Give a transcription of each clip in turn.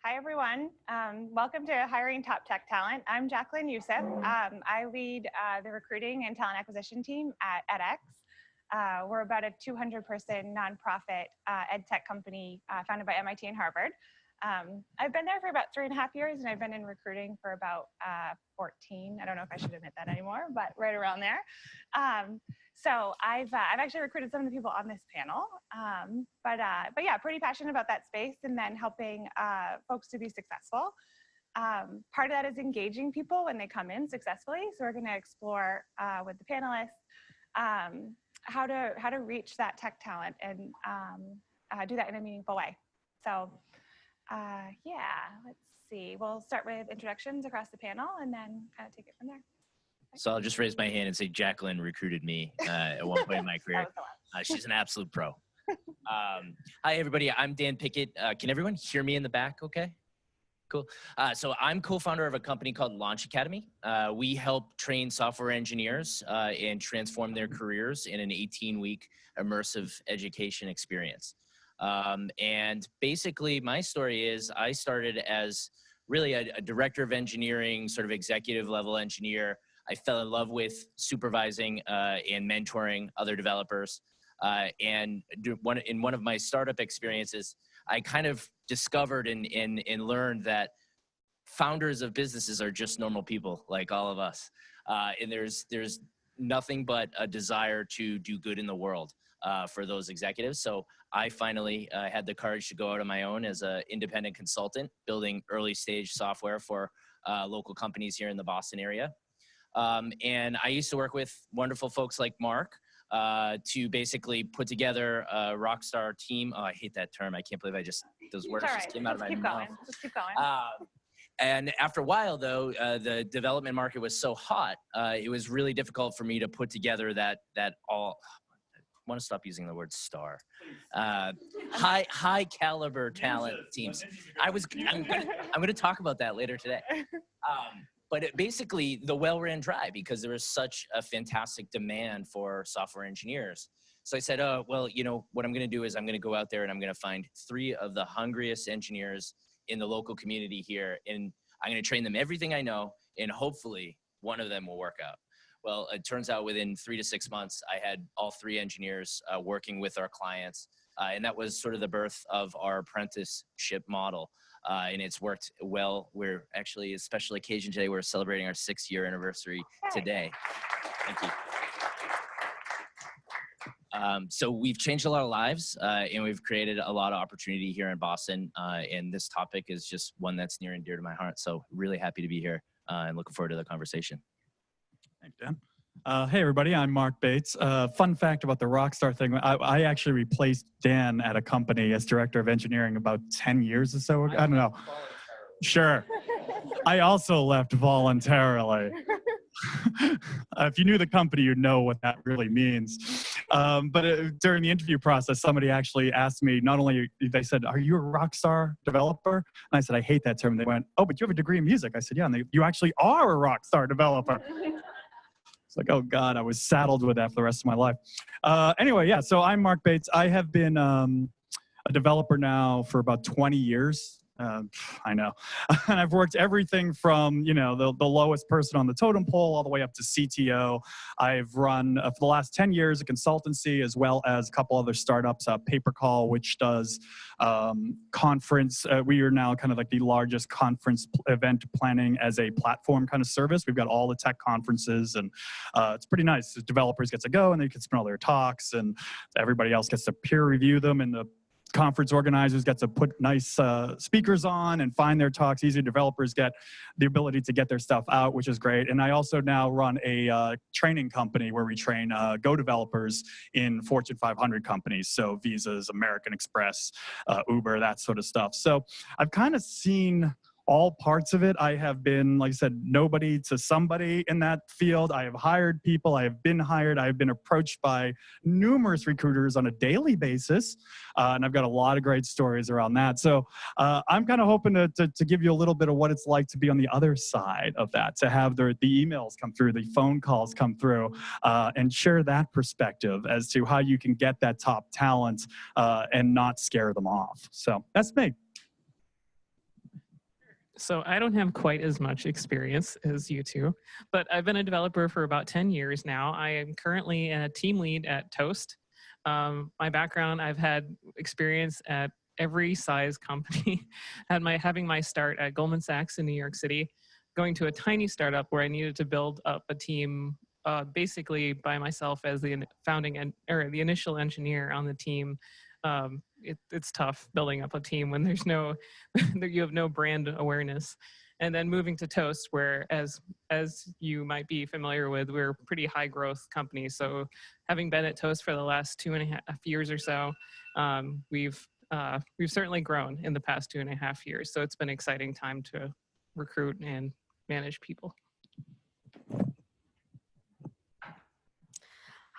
Hi, everyone. Welcome to Hiring Top Tech Talent. I'm Jaclyn Jussif. I lead the recruiting and talent acquisition team at edX. We're about a 200-person nonprofit ed tech company founded by MIT and Harvard. I've been there for about 3.5 years, and I've been in recruiting for about 14. I don't know if I should admit that anymore, but right around there. So I've actually recruited some of the people on this panel, but yeah, pretty passionate about that space and then helping folks to be successful. Part of that is engaging people when they come in successfully. So we're going to explore with the panelists how to reach that tech talent and do that in a meaningful way. So yeah, let's see. We'll start with introductions across the panel and then kind of take it from there. So I'll just raise my hand and say Jaclyn recruited me at one point in my career. She's an absolute pro. Hi, everybody. I'm Dan Pickett. Can everyone hear me in the back okay? Cool. So I'm co-founder of a company called Launch Academy. We help train software engineers and transform their careers in an 18-week immersive education experience. And basically, my story is I started as really a director of engineering, sort of executive level engineer. I fell in love with supervising and mentoring other developers. And in one of my startup experiences, I kind of discovered and learned that founders of businesses are just normal people like all of us. And there's nothing but a desire to do good in the world for those executives. So I finally had the courage to go out on my own as an independent consultant, building early stage software for local companies here in the Boston area. And I used to work with wonderful folks like Marc to basically put together a rockstar team. Oh, I hate that term. I can't believe those words just came out of my mouth. Just keep going. And after a while, though, the development market was so hot, it was really difficult for me to put together that all. I want to stop using the word star. High caliber talent teams. I'm going to talk about that later today. But basically, the well ran dry because there was such a fantastic demand for software engineers. So I said, oh, well, you know, what I'm going to do is I'm going to go out there and I'm going to find 3 of the hungriest engineers in the local community here. And I'm going to train them everything I know. And hopefully, one of them will work out. Well, it turns out within 3 to 6 months, I had all 3 engineers working with our clients. And that was sort of the birth of our apprenticeship model. And it's worked well. We're actually a special occasion today. We're celebrating our 6-year anniversary today. Thank you. So we've changed a lot of lives and we've created a lot of opportunity here in Boston. And this topic is just one that's near and dear to my heart. So really happy to be here and looking forward to the conversation. Thanks, Dan. Hey, everybody, I'm Marc Bates. Fun fact about the Rockstar thing, I actually replaced Dan at a company as director of engineering about 10 years or so. I don't know. Sure. I also left voluntarily. If you knew the company, you'd know what that really means. But during the interview process, somebody actually asked me, not only, they said, are you a Rockstar developer? And I said, I hate that term. And they went, oh, but you have a degree in music. I said, yeah. And you actually are a Rockstar developer. Like, oh God, I was saddled with that for the rest of my life. Anyway, yeah, so I'm Marc Bates. I have been a developer now for about 20 years. I know. And I've worked everything from, you know, the lowest person on the totem pole all the way up to CTO. I've run, for the last 10 years, a consultancy as well as a couple other startups, PaperCall, which does conference. We are now kind of like the largest conference event planning as a platform kind of service. We've got all the tech conferences and it's pretty nice. The developers get to go and they can spin all their talks and everybody else gets to peer review them and the conference organizers get to put nice speakers on and find their talks easy. Developers get the ability to get their stuff out, which is great. And I also now run a training company where we train Go developers in Fortune 500 companies. So Visas, American Express, Uber, that sort of stuff. So I've kind of seen all parts of it. I have been, like I said, nobody to somebody in that field. I have hired people. I have been hired. I have been approached by numerous recruiters on a daily basis. And I've got a lot of great stories around that. So I'm kind of hoping to give you a little bit of what it's like to be on the other side of that, to have the emails come through, the phone calls come through, and share that perspective as to how you can get that top talent and not scare them off. So that's me. So I don't have quite as much experience as you two, but I've been a developer for about 10 years now. I am currently a team lead at Toast. My background, I've had experience at every size company. Having my start at Goldman Sachs in New York City, going to a tiny startup where I needed to build up a team basically by myself as the the initial engineer on the team. It's tough building up a team when there's no you have no brand awareness. And then moving to Toast, where as you might be familiar with, we're a pretty high growth company. So having been at Toast for the last 2.5 years or so, we've certainly grown in the past 2.5 years. So it's been an exciting time to recruit and manage people.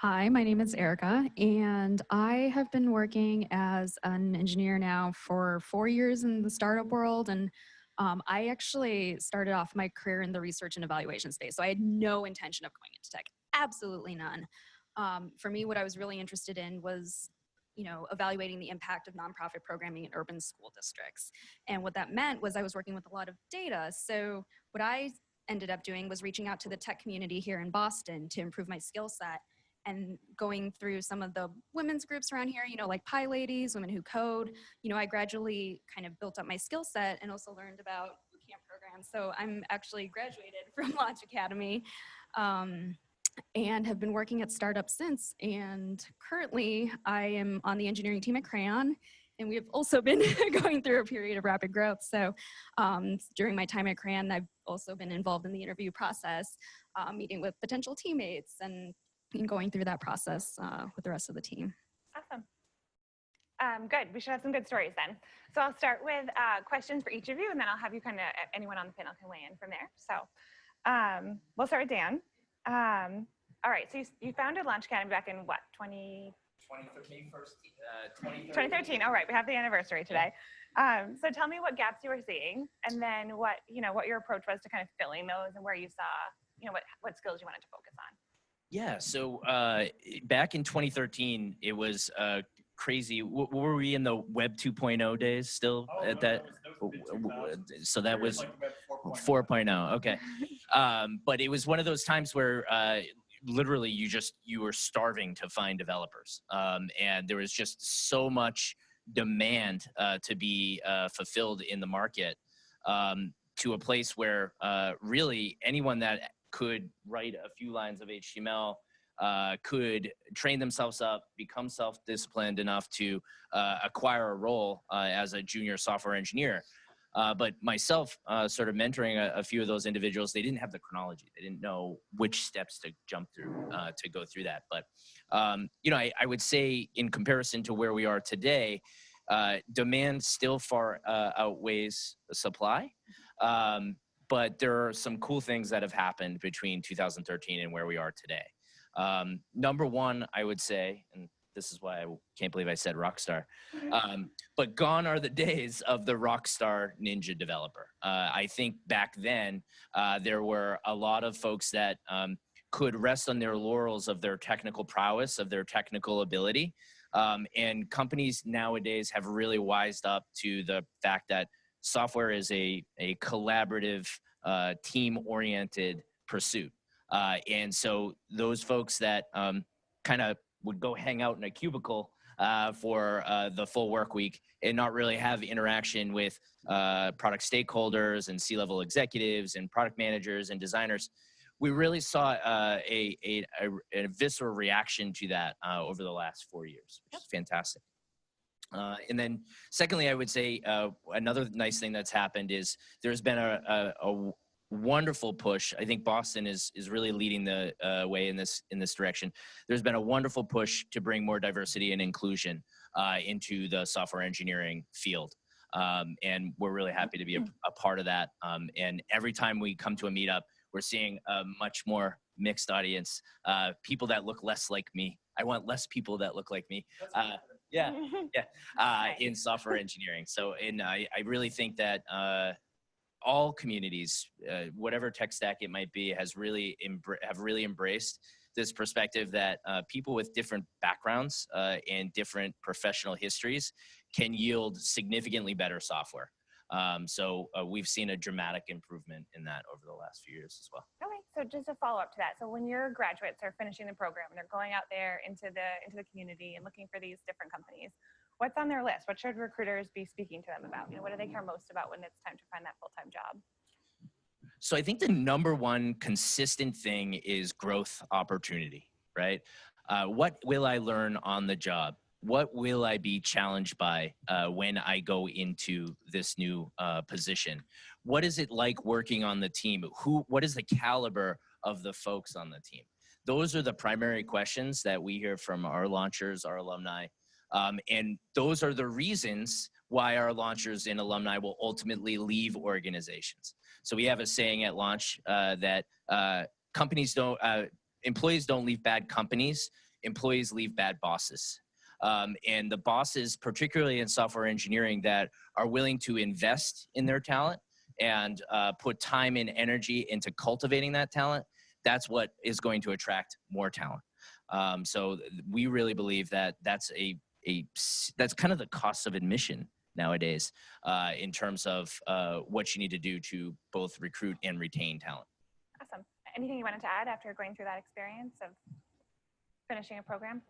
Hi, my name is Erica, and I have been working as an engineer now for 4 years in the startup world. And I actually started off my career in the research and evaluation space. So I had no intention of going into tech, absolutely none. For me, what I was really interested in was, evaluating the impact of nonprofit programming in urban school districts. And what that meant was I was working with a lot of data. So what I ended up doing was reaching out to the tech community here in Boston to improve my skill set, and going through some of the women's groups around here, like Pie Ladies, Women Who Code. I gradually kind of built up my skill set and also learned about bootcamp programs. So I'm actually graduated from Launch Academy and have been working at startups since. And currently I am on the engineering team at Crayon. And we have also been going through a period of rapid growth. So during my time at Crayon, I've also been involved in the interview process, meeting with potential teammates and going through that process with the rest of the team. Awesome. Good. We should have some good stories then. So I'll start with questions for each of you, and then I'll have you anyone on the panel can weigh in from there. So we'll start with Dan. All right. So you founded Launch Academy back in what, 2013. All right. We have the anniversary today. So tell me what gaps you were seeing, and then what your approach was to kind of filling those, and where you saw what skills you wanted to focus on. Yeah, so back in 2013, it was crazy. Were we in the Web 2.0 days still at that? So that was 4.0. Okay. But it was one of those times where literally you were starving to find developers. And there was just so much demand to be fulfilled in the market, to a place where really anyone that could write a few lines of HTML, could train themselves up, become self-disciplined enough to acquire a role as a junior software engineer. But myself, sort of mentoring a few of those individuals, they didn't have the chronology. They didn't know which steps to jump through to go through that. But, I would say in comparison to where we are today, demand still far outweighs the supply. But there are some cool things that have happened between 2013 and where we are today. Number one, I would say, and this is why I can't believe I said rockstar, but gone are the days of the rockstar ninja developer. I think back then, there were a lot of folks that could rest on their laurels of their technical prowess, of their technical ability. And companies nowadays have really wised up to the fact that software is a collaborative, team-oriented pursuit. And so those folks that kind of would go hang out in a cubicle for the full work week and not really have interaction with product stakeholders and C-level executives and product managers and designers, we really saw a visceral reaction to that over the last 4 years, which is fantastic. And then secondly, I would say another nice thing that's happened is there's been a wonderful push. I think Boston is really leading the way in this direction. There's been a wonderful push to bring more diversity and inclusion into the software engineering field. And we're really happy to be a part of that. And every time we come to a meetup, we're seeing a much more mixed audience, people that look less like me. I want less people that look like me. In software engineering. So, and I really think that all communities, whatever tech stack it might be, have really embraced this perspective that people with different backgrounds and different professional histories can yield significantly better software. So we've seen a dramatic improvement in that over the last few years as well. Okay, so just a follow up to that. So when your graduates are finishing the program and they're going out there into the community and looking for these different companies, what's on their list? What should recruiters be speaking to them about? What do they care most about when it's time to find that full-time job? So I think the number one consistent thing is growth opportunity, right? What will I learn on the job? What will I be challenged by when I go into this new position? What is it like working on the team? What is the caliber of the folks on the team? Those are the primary questions that we hear from our launchers, our alumni. And those are the reasons why our launchers and alumni will ultimately leave organizations. So we have a saying at launch that employees don't leave bad companies, employees leave bad bosses. And the bosses, particularly in software engineering, that are willing to invest in their talent and put time and energy into cultivating that talent, that's what is going to attract more talent. So we really believe that that's kind of the cost of admission nowadays in terms of what you need to do to both recruit and retain talent. Awesome. Anything you wanted to add after going through that experience of finishing a program?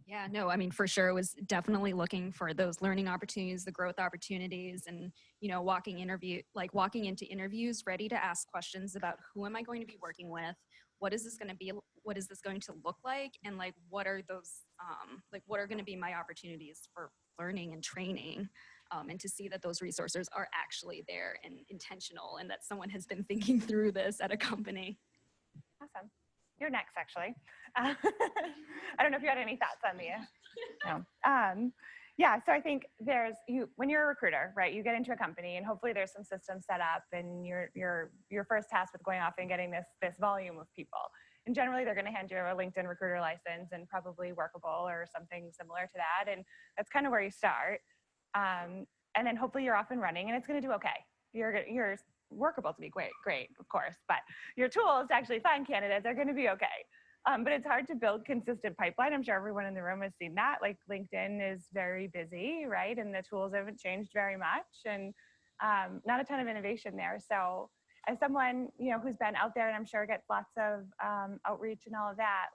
Yeah, no, I mean, for sure, it was definitely looking for those learning opportunities, the growth opportunities, and, walking into interviews ready to ask questions about who am I going to be working with? What is this going to be? What is this going to look like? And what are those, what are going to be my opportunities for learning and training? And to see that those resources are actually there and intentional, and that someone has been thinking through this at a company. Awesome. You're next, actually. I don't know if you had any thoughts on the. No. Yeah, so I think when you're a recruiter, right? You get into a company, and hopefully there's some systems set up, and you're first tasked with going off and getting this volume of people. And generally, they're going to hand you a LinkedIn recruiter license and probably Workable or something similar to that, and that's kind of where you start. And then hopefully you're off and running, and it's going to do okay. You're Workable to be great, of course, but your tools to actually find candidates are going to be okay. But it's hard to build consistent pipeline. I'm sure everyone in the room has seen that. LinkedIn is very busy, right? And the tools haven't changed very much, and not a ton of innovation there. So as someone, who's been out there and I'm sure gets lots of outreach and all of that,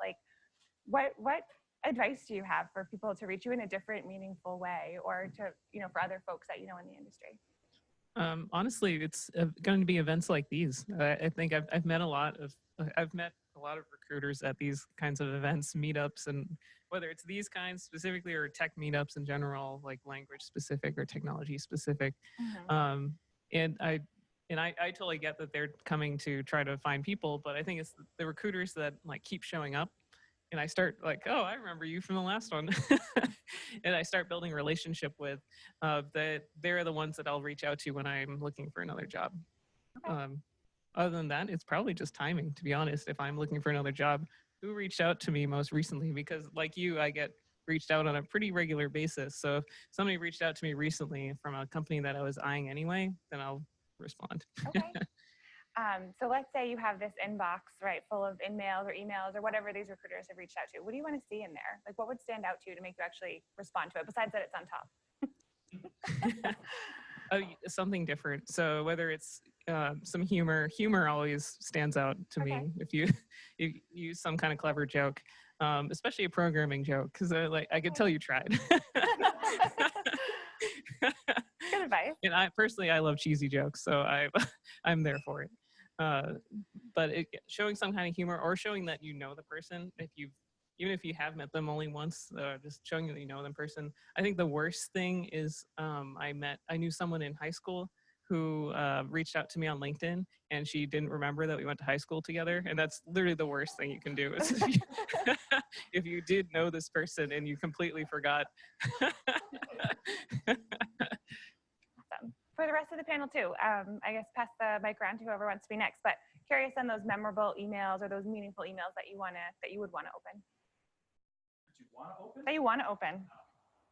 what advice do you have for people to reach you in a different, meaningful way, or to, for other folks that in the industry? Honestly, it's going to be events like these. I think I've met a lot of recruiters at these kinds of events, meetups, and whether it's these kinds specifically or tech meetups in general, like language specific or technology specific. Mm-hmm. And I totally get that they're coming to try to find people, but I think it's the recruiters that keep showing up. And I start oh, I remember you from the last one. And I start building a relationship with that. They're the ones that I'll reach out to when I'm looking for another job. Okay. Other than that, it's probably just timing, to be honest. If I'm looking for another job, who reached out to me most recently? Because like you, I get reached out on a pretty regular basis. So if somebody reached out to me recently from a company that I was eyeing anyway, then I'll respond. Okay. So let's say you have this inbox, right, full of emails or whatever these recruiters have reached out to. What do you want to see in there? What would stand out to you to make you actually respond to it, besides that it's on top? Something different. So whether it's some humor always stands out to me. If you use some kind of clever joke, especially a programming joke, because I could tell you tried. Good advice. And I love cheesy jokes, so I'm there for it. But showing some kind of humor, or showing that you know the person, even if you have met them only once, just showing that you know them in person. I think the worst thing is I knew someone in high school who reached out to me on LinkedIn, and she didn't remember that we went to high school together. And that's literally the worst thing you can do. Is if you did know this person and you completely forgot. For the rest of the panel too, I guess pass the mic around to whoever wants to be next, but curious on those memorable emails or those meaningful emails that you would want to open. That you want to open.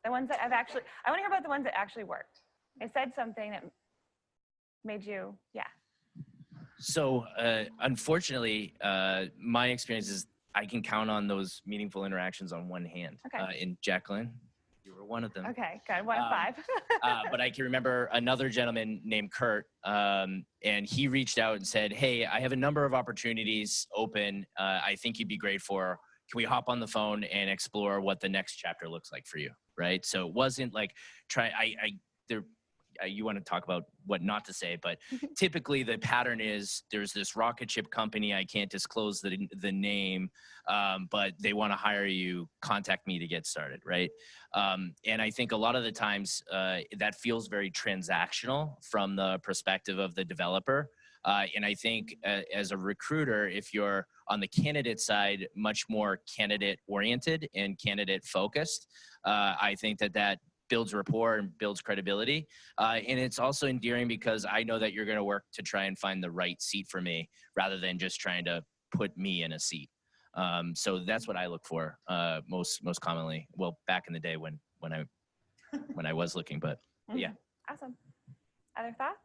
The ones that I want to hear about the ones that actually worked. I said something that made you, yeah. So unfortunately, my experience is I can count on those meaningful interactions on one hand. Okay. In Jaclyn, you were one of them. Okay, good. 1 of 5. But I can remember another gentleman named Kurt, and he reached out and said, hey, I have a number of opportunities open. I think you'd be great for. Can we hop on the phone and explore what the next chapter looks like for you, right? So it wasn't like, you want to talk about what not to say, but typically the pattern is there's this rocket ship company, I can't disclose the name, but they want to hire you, contact me to get started, right? And I think a lot of the times that feels very transactional from the perspective of the developer. And I think as a recruiter, if you're on the candidate side, much more candidate oriented and candidate focused, I think that builds rapport and builds credibility. And it's also endearing because I know that you're going to work to try and find the right seat for me rather than just trying to put me in a seat. So that's what I look for most commonly. Well, back in the day when I was looking, but yeah. Awesome. Other thoughts?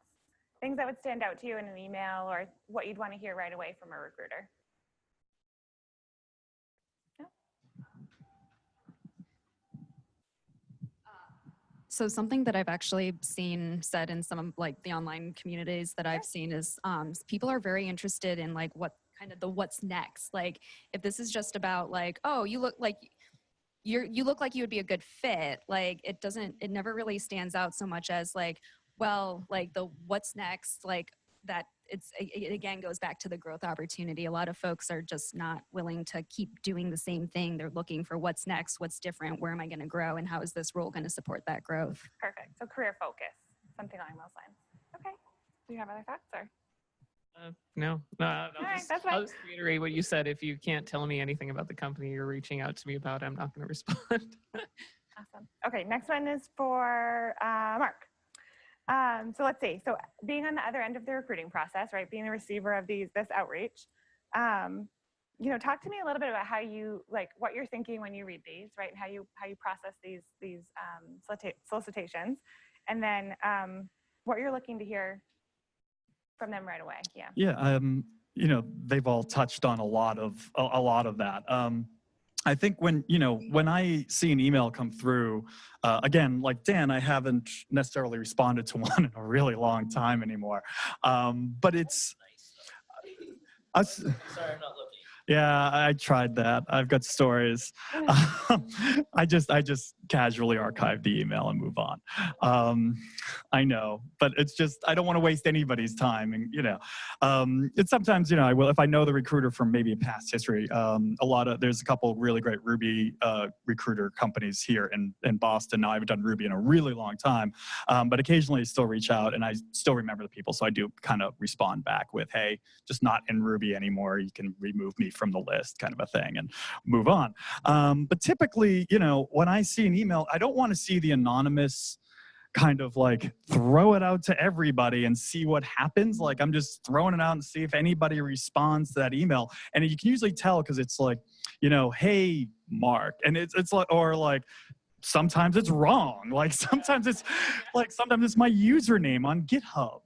Things that would stand out to you in an email or what you'd want to hear right away from a recruiter? So something that I've actually seen said in some of like the online communities that I've seen is people are very interested in like what kind of the what's next. Like if this is just about like, oh, you look like you look like you would be a good fit. Like it never really stands out so much as like, well, like the what's next, like that it again goes back to the growth opportunity. A lot of folks are just not willing to keep doing the same thing. They're looking for what's next, what's different, where am I going to grow, and how is this role going to support that growth? Perfect. So career focus, something along those lines. Okay. Do you have other thoughts or? No. All right, that's fine. I'll just reiterate what you said. If you can't tell me anything about the company you're reaching out to me about, I'm not going to respond. Awesome. Okay, next one is for Mark. So let's see. So being on the other end of the recruiting process, right? Being the receiver of this outreach, talk to me a little bit about how you what you're thinking when you read these, right? And how you process these solicitations, and then what you're looking to hear from them right away. Yeah. Yeah. They've all touched on a lot of that. I think when I see an email come through, again, like Dan, I haven't necessarily responded to one in a really long time anymore. But it's us. Sorry, I'm not looking. Yeah, I tried that. I've got stories. I just casually archive the email and move on. I know, but it's just, I don't want to waste anybody's time. And, it's sometimes, I will, if I know the recruiter from maybe a past history, there's a couple really great Ruby recruiter companies here in Boston. Now I haven't done Ruby in a really long time, but occasionally I still reach out and I still remember the people. So I do kind of respond back with, hey, just not in Ruby anymore. You can remove me from the list, kind of a thing, and move on. But typically, when I see an email, I don't want to see the anonymous kind of like throw it out to everybody and see what happens. Like I'm just throwing it out and see if anybody responds to that email. And you can usually tell because it's like, hey, Mark. And it's like, or like, sometimes it's wrong. Like sometimes it's my username on GitHub.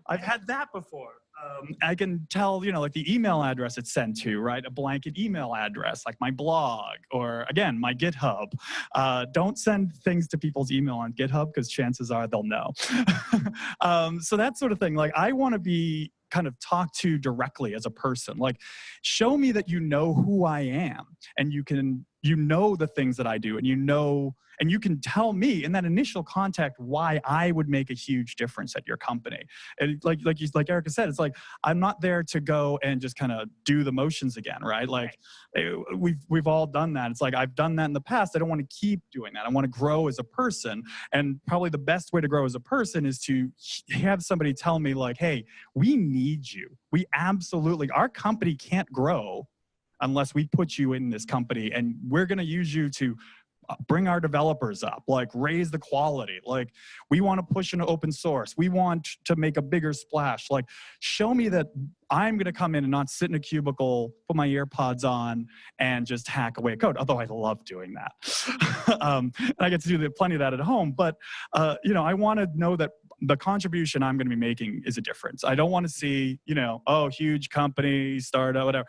I've had that before. I can tell, like the email address it's sent to, right? A blanket email address, like my blog, or again, my GitHub. Don't send things to people's email on GitHub because chances are they'll know. So that sort of thing. Like I want to be kind of talked to directly as a person. Like show me that you know who I am and you know the things that I do, and and you can tell me in that initial contact why I would make a huge difference at your company. And like Erica said, it's like I'm not there to go and just kind of do the motions again, right? Like we've all done that. It's like I've done that in the past. I don't want to keep doing that. I want to grow as a person, and probably the best way to grow as a person is to have somebody tell me like, hey, we need you. Our company can't grow unless we put you in this company, and we're going to use you to bring our developers up, like raise the quality. Like we want to push into open source. We want to make a bigger splash. Like show me that I'm going to come in and not sit in a cubicle, put my earpods on and just hack away at code. Although I love doing that. And I get to do plenty of that at home. But, I want to know that the contribution I'm going to be making is a difference. I don't want to see, you know, oh, huge company, startup, whatever.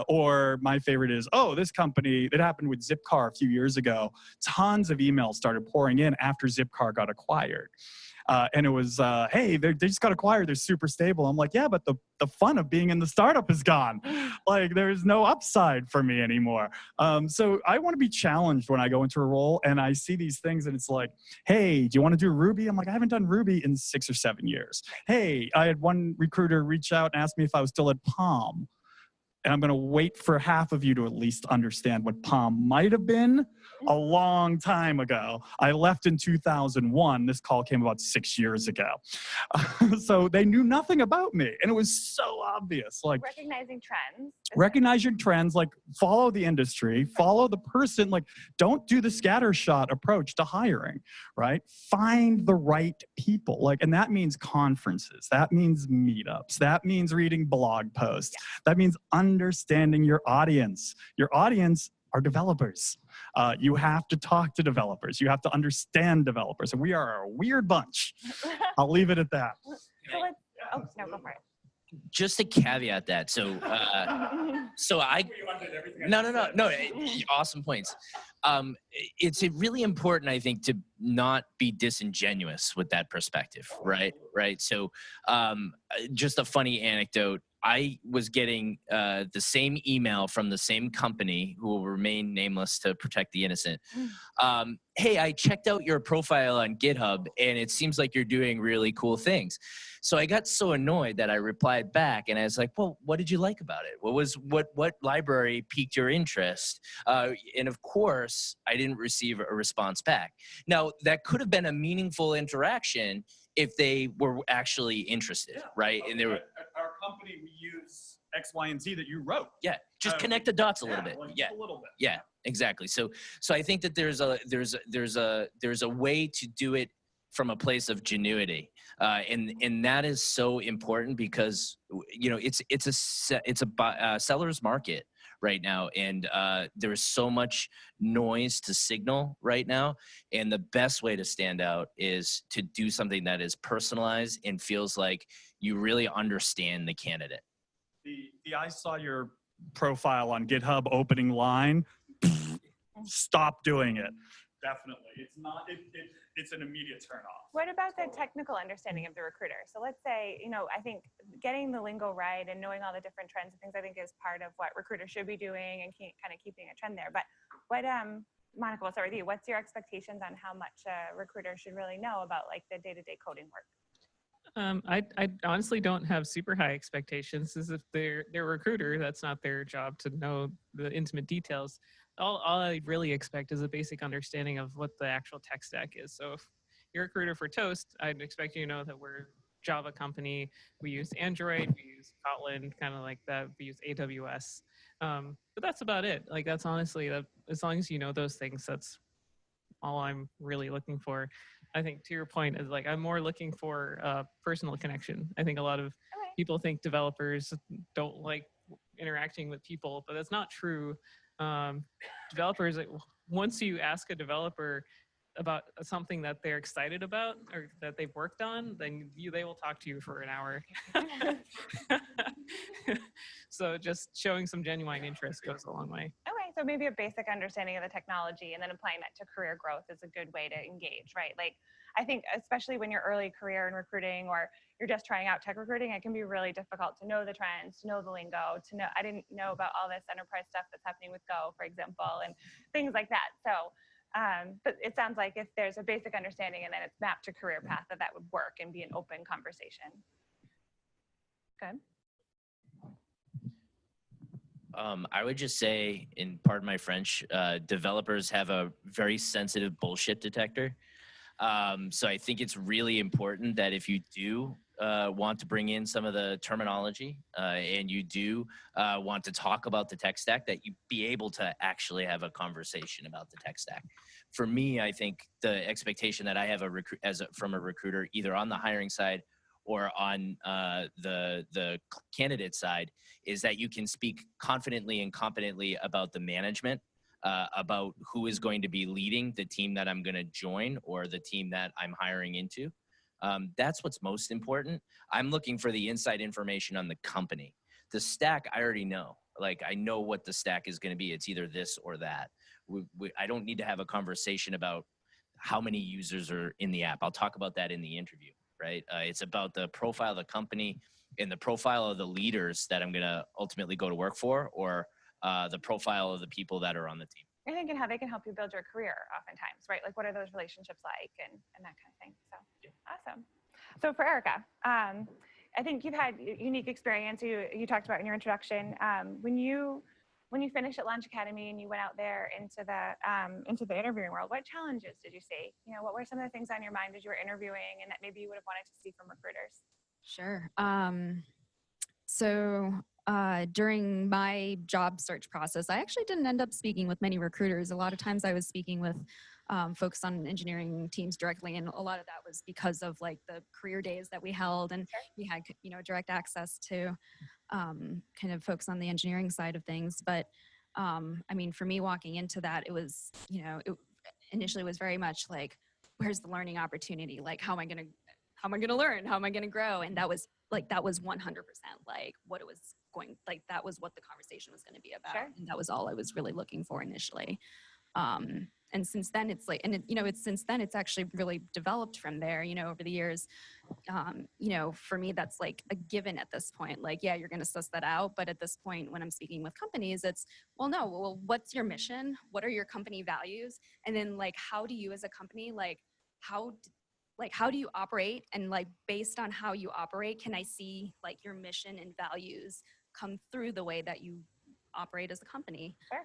Or my favorite is, oh, this company, it happened with Zipcar a few years ago. Tons of emails started pouring in after Zipcar got acquired. And it was, hey, they just got acquired. They're super stable. I'm like, yeah, but the fun of being in the startup is gone. Like, there's no upside for me anymore. So I want to be challenged when I go into a role and I see these things and it's like, hey, do you want to do Ruby? I'm like, I haven't done Ruby in 6 or 7 years. Hey, I had one recruiter reach out and ask me if I was still at Palm. And I'm going to wait for half of you to at least understand what Palm might have been a long time ago. I left in 2001. This call came about 6 years ago. So they knew nothing about me. And it was so obvious. Like, recognizing trends. recognize your trends, like follow the industry, follow the person, like don't do the scattershot approach to hiring, right? Find the right people. Like, and that means conferences, that means meetups, that means reading blog posts, that means understanding your audience. Your audience are developers. You have to talk to developers. You have to understand developers. And we are a weird bunch. I'll leave it at that. So let's, oh, no, go for it. Just to caveat that, so no, awesome points. It's really important, I think, to not be disingenuous with that perspective, right? So just a funny anecdote. I was getting the same email from the same company, who will remain nameless to protect the innocent. Hey, I checked out your profile on GitHub, and it seems like you're doing really cool things. So I got so annoyed that I replied back, and I was like, well, what did you like about it? What library piqued your interest? And of course, I didn't receive a response back. Now, that could have been a meaningful interaction if they were actually interested, right? And they were. At our company, we use X, Y, and Z that you wrote. Yeah, just connect the dots a little bit. Like Yeah, a little bit. yeah, exactly. So I think that there's a way to do it from a place of genuity, and that is so important because, you know, it's a seller's market right now, and there's so much noise to signal right now, and the best way to stand out is to do something that is personalized and feels like you really understand the candidate. The I saw your profile on GitHub opening line, stop doing it. Definitely. It's not, it's an immediate turn off. What about the technical understanding of the recruiter? So let's say, you know, I think getting the lingo right and knowing all the different trends and things, I think is part of what recruiters should be doing and kind of keeping a trend there. But what, Monica, we'll start with you. What's your expectations on how much a recruiter should really know about like the day-to-day coding work? I honestly don't have super high expectations. As if they're a recruiter, that's not their job to know the intimate details. All I really expect is a basic understanding of what the actual tech stack is. So if you're a recruiter for Toast, I'd expect you to know that we're a Java company. We use Android, we use Kotlin, kind of like that. We use AWS. But that's about it. Like, that's honestly, as long as you know those things, that's all I'm really looking for. I think to your point is like, I'm more looking for a personal connection. I think a lot of people think developers don't like interacting with people, but that's not true. Developers, once you ask a developer about something that they're excited about or that they've worked on, then they will talk to you for an hour. So just showing some genuine interest goes a long way. Okay, so maybe a basic understanding of the technology and then applying that to career growth is a good way to engage, right? Like, I think especially when you're early career in recruiting or you're just trying out tech recruiting, it can be really difficult to know the trends, to know the lingo, to know, I didn't know about all this enterprise stuff that's happening with Go, for example, and things like that. So, but it sounds like if there's a basic understanding and then it's mapped to career path, that would work and be an open conversation. Good. I would just say, in pardon my French, developers have a very sensitive bullshit detector. So I think it's really important that if you do want to bring in some of the terminology and you do want to talk about the tech stack, that you be able to actually have a conversation about the tech stack. For me, I think the expectation that I have from a recruiter, either on the hiring side or on the candidate side, is that you can speak confidently and competently about the management, about who is going to be leading the team that I'm going to join or the team that I'm hiring into. That's what's most important. I'm looking for the inside information on the company. The stack, I already know. Like, I know what the stack is going to be. It's either this or that. I don't need to have a conversation about how many users are in the app. I'll talk about that in the interview, right? It's about the profile of the company and the profile of the leaders that I'm going to ultimately go to work for, or the profile of the people that are on the team. I think, and how they can help you build your career oftentimes, right? Like, what are those relationships like, and that kind of thing. So, awesome. So for Erica, I think you've had unique experience. You talked about in your introduction. When you finished at Launch Academy and you went out there into the interviewing world, what challenges did you see? You know, what were some of the things on your mind as you were interviewing, and that maybe you would have wanted to see from recruiters? Sure. During my job search process, I actually didn't end up speaking with many recruiters. A lot of times I was speaking with folks on engineering teams directly, and a lot of that was because of like the career days that we held, and we had, you know, direct access to kind of folks on the engineering side of things. But I mean, for me walking into that, it was, you know, initially was very much like, where's the learning opportunity? Like, how am I going to learn? How am I going to grow? And that was 100% like what it was going, like that was what the conversation was going to be about. Sure. And that was all I was really looking for initially. And since then it's like, and since then it's actually really developed from there, you know, over the years. You know, for me, that's like a given at this point. Like, yeah, you're going to suss that out. But at this point, when I'm speaking with companies, it's, well, what's your mission? What are your company values? And then like, how do you as a company, how do you operate? And like, based on how you operate, can I see like your mission and values come through the way that you operate as a company? Sure.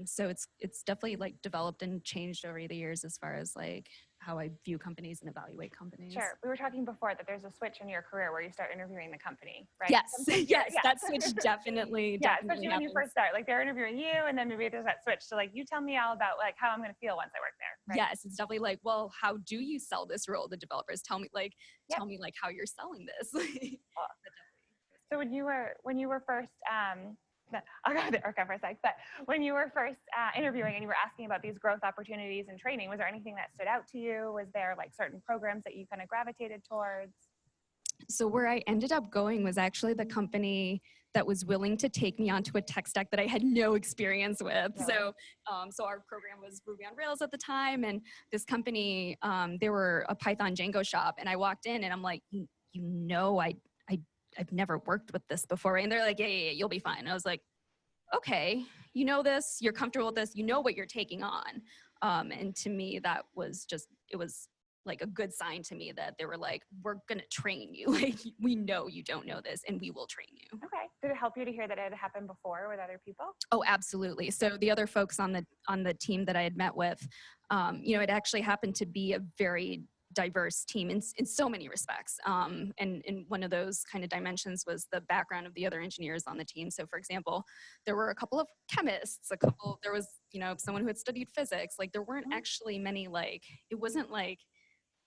So it's definitely like developed and changed over the years as far as like how I view companies and evaluate companies. Sure. We were talking before that there's a switch in your career where you start interviewing the company, right? Yes, yes, that switch definitely, yeah, definitely especially when you first start. Like, they're interviewing you, and then maybe there's that switch to like, you tell me all about like how I'm going to feel once I work there. Right? Yes, it's definitely like, well, how do you sell this role to developers? Tell me like how you're selling this. So when you were first, I'll go to Erica for a sec, but when you were first interviewing and you were asking about these growth opportunities and training, was there anything that stood out to you? Was there like certain programs that you kind of gravitated towards? So where I ended up going was actually the company that was willing to take me onto a tech stack that I had no experience with. Yeah. So our program was Ruby on Rails at the time, and this company, they were a Python Django shop, and I walked in and I'm like, I've never worked with this before. And they're like, yeah, you'll be fine. And I was like, okay, you know this, you're comfortable with this, you know what you're taking on. And to me, that was just, it was like a good sign to me that they were like, we're going to train you. Like, we know you don't know this and we will train you. Okay. Did it help you to hear that it had happened before with other people? Oh, absolutely. So the other folks on the team that I had met with, you know, it actually happened to be a very diverse team in so many respects. And one of those kind of dimensions was the background of the other engineers on the team. So for example, there were a couple of chemists, there was, you know, someone who had studied physics. Like, there weren't actually many, like, it wasn't like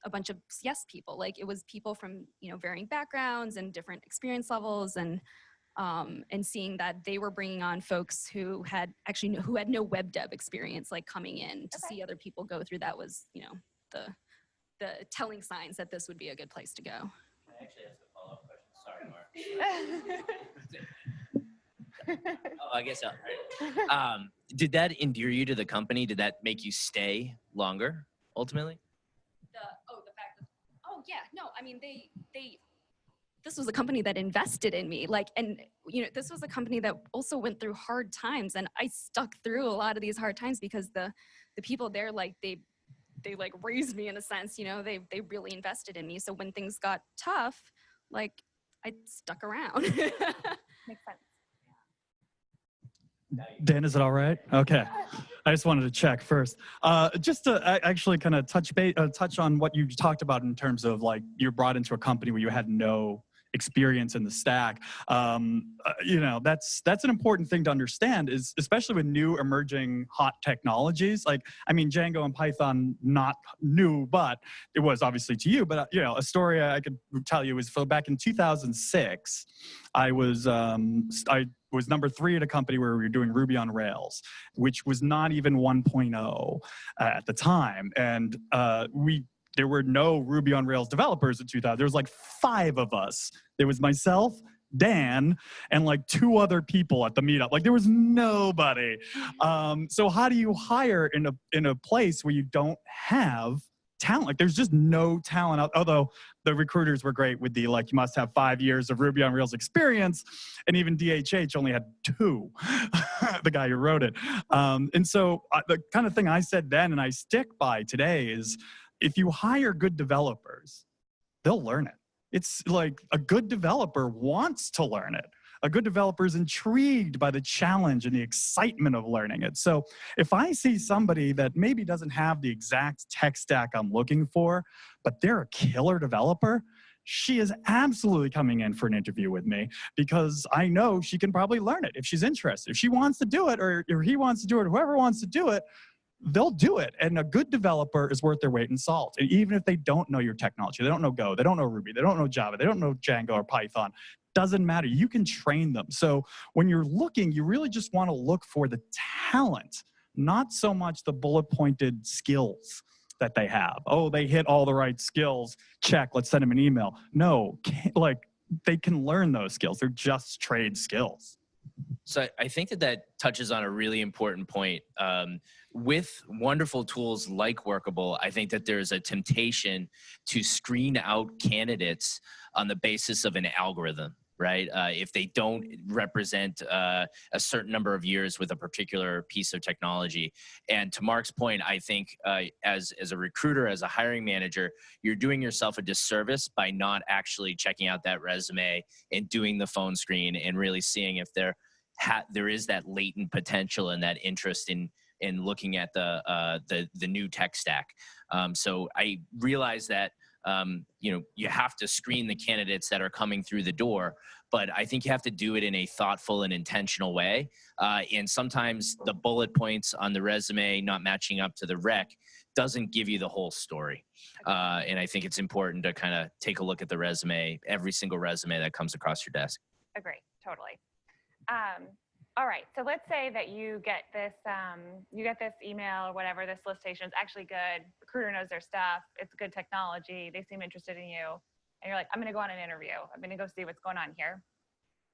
a bunch of CS people. Like, it was people from, you know, varying backgrounds and different experience levels, and seeing that they were bringing on folks who had no web dev experience, like coming in to see other people go through that was, you know, the telling signs that this would be a good place to go. I actually have a follow-up question. Sorry, Mark. I guess did that endear you to the company? Did that make you stay longer, ultimately? I mean, this was a company that invested in me, like, and you know, this was a company that also went through hard times, and I stuck through a lot of these hard times because the people there, like, they like raised me in a sense, you know, they really invested in me. So when things got tough, like, I stuck around. Makes sense. Dan, is it all right? Okay. I just wanted to check first. Just to actually kind of touch on what you talked about in terms of like, you're brought into a company where you had no experience in the stack. You know, that's an important thing to understand, is especially with new emerging hot technologies. Like, I mean, Django and Python, not new, but it was obviously to you. But you know, a story I could tell you is back in 2006, I was number 3 at a company where we were doing Ruby on Rails, which was not even 1.0 at the time, and there were no Ruby on Rails developers in 2000. There was like 5 of us. There was myself, Dan, and like 2 other people at the meetup. Like there was nobody. So how do you hire in a place where you don't have talent? Like there's just no talent out. Although the recruiters were great with the like, you must have 5 years of Ruby on Rails experience, and even DHH only had 2. The guy who wrote it. And so the kind of thing I said then and I stick by today is, if you hire good developers, they'll learn it. It's like a good developer wants to learn it. A good developer is intrigued by the challenge and the excitement of learning it. So if I see somebody that maybe doesn't have the exact tech stack I'm looking for, but they're a killer developer, she is absolutely coming in for an interview with me, because I know she can probably learn it if she's interested. If she wants to do it, or he wants to do it, or whoever wants to do it, they'll do it. And a good developer is worth their weight in salt. And even if they don't know your technology, they don't know Go, they don't know Ruby, they don't know Java, they don't know Django or Python, doesn't matter. You can train them. So when you're looking, you really just want to look for the talent, not so much the bullet-pointed skills that they have. Oh, they hit all the right skills. Check, let's send them an email. No, like they can learn those skills. They're just trade skills. So I think that touches on a really important point. With wonderful tools like Workable, I think that there's a temptation to screen out candidates on the basis of an algorithm, right? If they don't represent a certain number of years with a particular piece of technology. And to Marc's point, I think as a recruiter, as a hiring manager, you're doing yourself a disservice by not actually checking out that resume and doing the phone screen and really seeing if there is that latent potential and that interest in looking at the new tech stack. So I realize that you have to screen the candidates that are coming through the door, but I think you have to do it in a thoughtful and intentional way. And sometimes the bullet points on the resume not matching up to the rec doesn't give you the whole story. And I think it's important to kind of take a look at the resume, every single resume that comes across your desk. Agree, totally. All right, so let's say that you get this email or whatever, this solicitation is actually good. Recruiter knows their stuff. It's good technology. They seem interested in you. And you're like, I'm going to go on an interview. I'm going to go see what's going on here.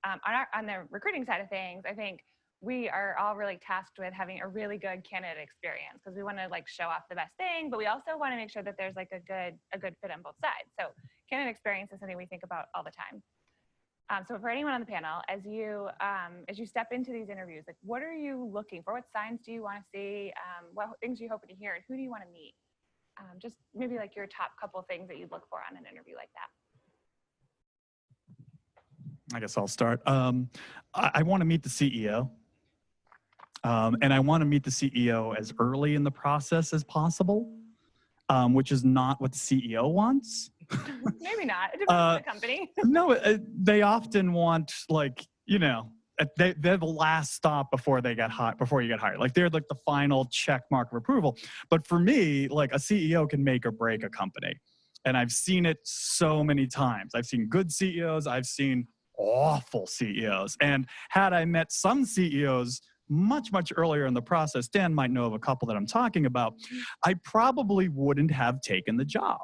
On the recruiting side of things, I think we are all really tasked with having a really good candidate experience, because we want to like show off the best thing, but we also want to make sure that there's like a good fit on both sides. So candidate experience is something we think about all the time. So for anyone on the panel, as you step into these interviews, like what are you looking for? What signs do you want to see? What things are you hoping to hear? And who do you want to meet? Just maybe like your top couple of things that you'd look for on an interview like that. I guess I'll start. I want to meet the CEO. And I want to meet the CEO as early in the process as possible, which is not what the CEO wants. Maybe not. It depends on the company. No, they often want they're the last stop before they get before you get hired. Like they're like the final check mark of approval. But for me, like a CEO can make or break a company. And I've seen it so many times. I've seen good CEOs. I've seen awful CEOs. And had I met some CEOs much, much earlier in the process, Dan might know of a couple that I'm talking about, I probably wouldn't have taken the job.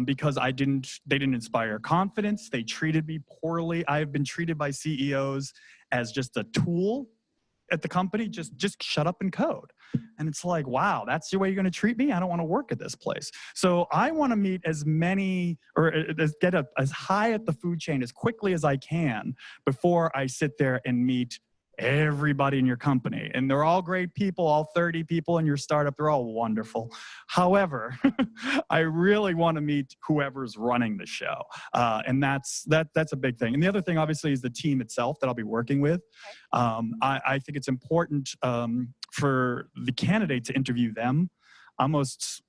Because they didn't inspire confidence. They treated me poorly. I've been treated by CEOs as just a tool at the company. Just shut up and code. And it's like, wow, that's the way you're going to treat me? I don't want to work at this place. So I want to meet as many, or get as high at the food chain as quickly as I can before I sit there and meet everybody in your company. And they're all great people, all 30 people in your startup, they're all wonderful. However, I really want to meet whoever's running the show. And that's a big thing. And the other thing, obviously, is the team itself that I'll be working with. I think it's important for the candidate to interview them almost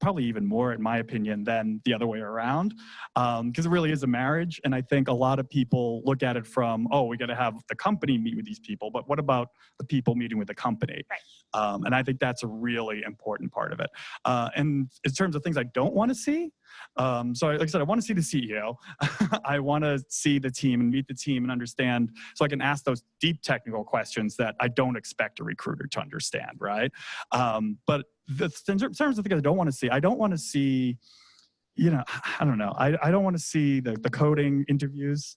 probably even more, in my opinion, than the other way around, because it really is a marriage. And I think a lot of people look at it from, oh, we got to have the company meet with these people, but what about the people meeting with the company? Right. And I think that's a really important part of it. And in terms of things I don't want to see, so like I said, I want to see the CEO. I want to see the team and meet the team and understand, so I can ask those deep technical questions that I don't expect a recruiter to understand, right? But in terms of things I don't want to see, you know, I don't know. I don't want to see the coding interviews.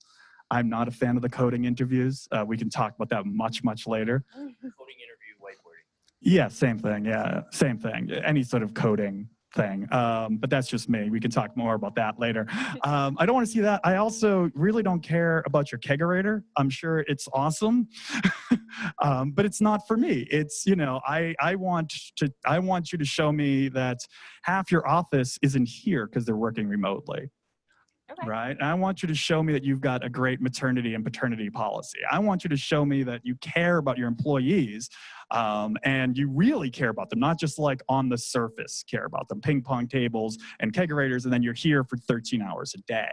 I'm not a fan of the coding interviews. We can talk about that much later. Coding interview, whiteboarding. Yeah, same thing. Yeah, same thing. Any sort of coding thing. But that's just me. We can talk more about that later. I don't want to see that. I also really don't care about your kegerator. I'm sure it's awesome, but it's not for me. It's, you know, I want you to show me that half your office isn't here because they're working remotely. Okay. Right? And I want you to show me that you've got a great maternity and paternity policy. I want you to show me that you care about your employees and you really care about them, not just like on the surface care about them, ping pong tables and kegerators, and then you're here for 13 hours a day.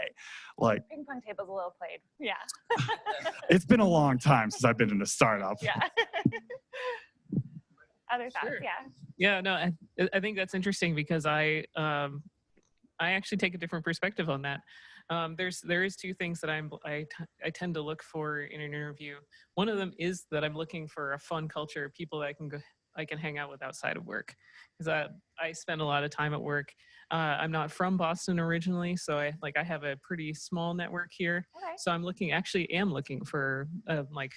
Like Ping pong table's a little played. Yeah. it's been a long time since I've been in a startup. Yeah. Other thoughts? Sure. Yeah. Yeah, no, I think that's interesting because I actually take a different perspective on that. There is two things that I tend to look for in an interview. One of them is that I'm looking for a fun culture, people that I can hang out with outside of work, because I spend a lot of time at work. I'm not from Boston originally, so I have a pretty small network here. Okay. So I'm looking for like,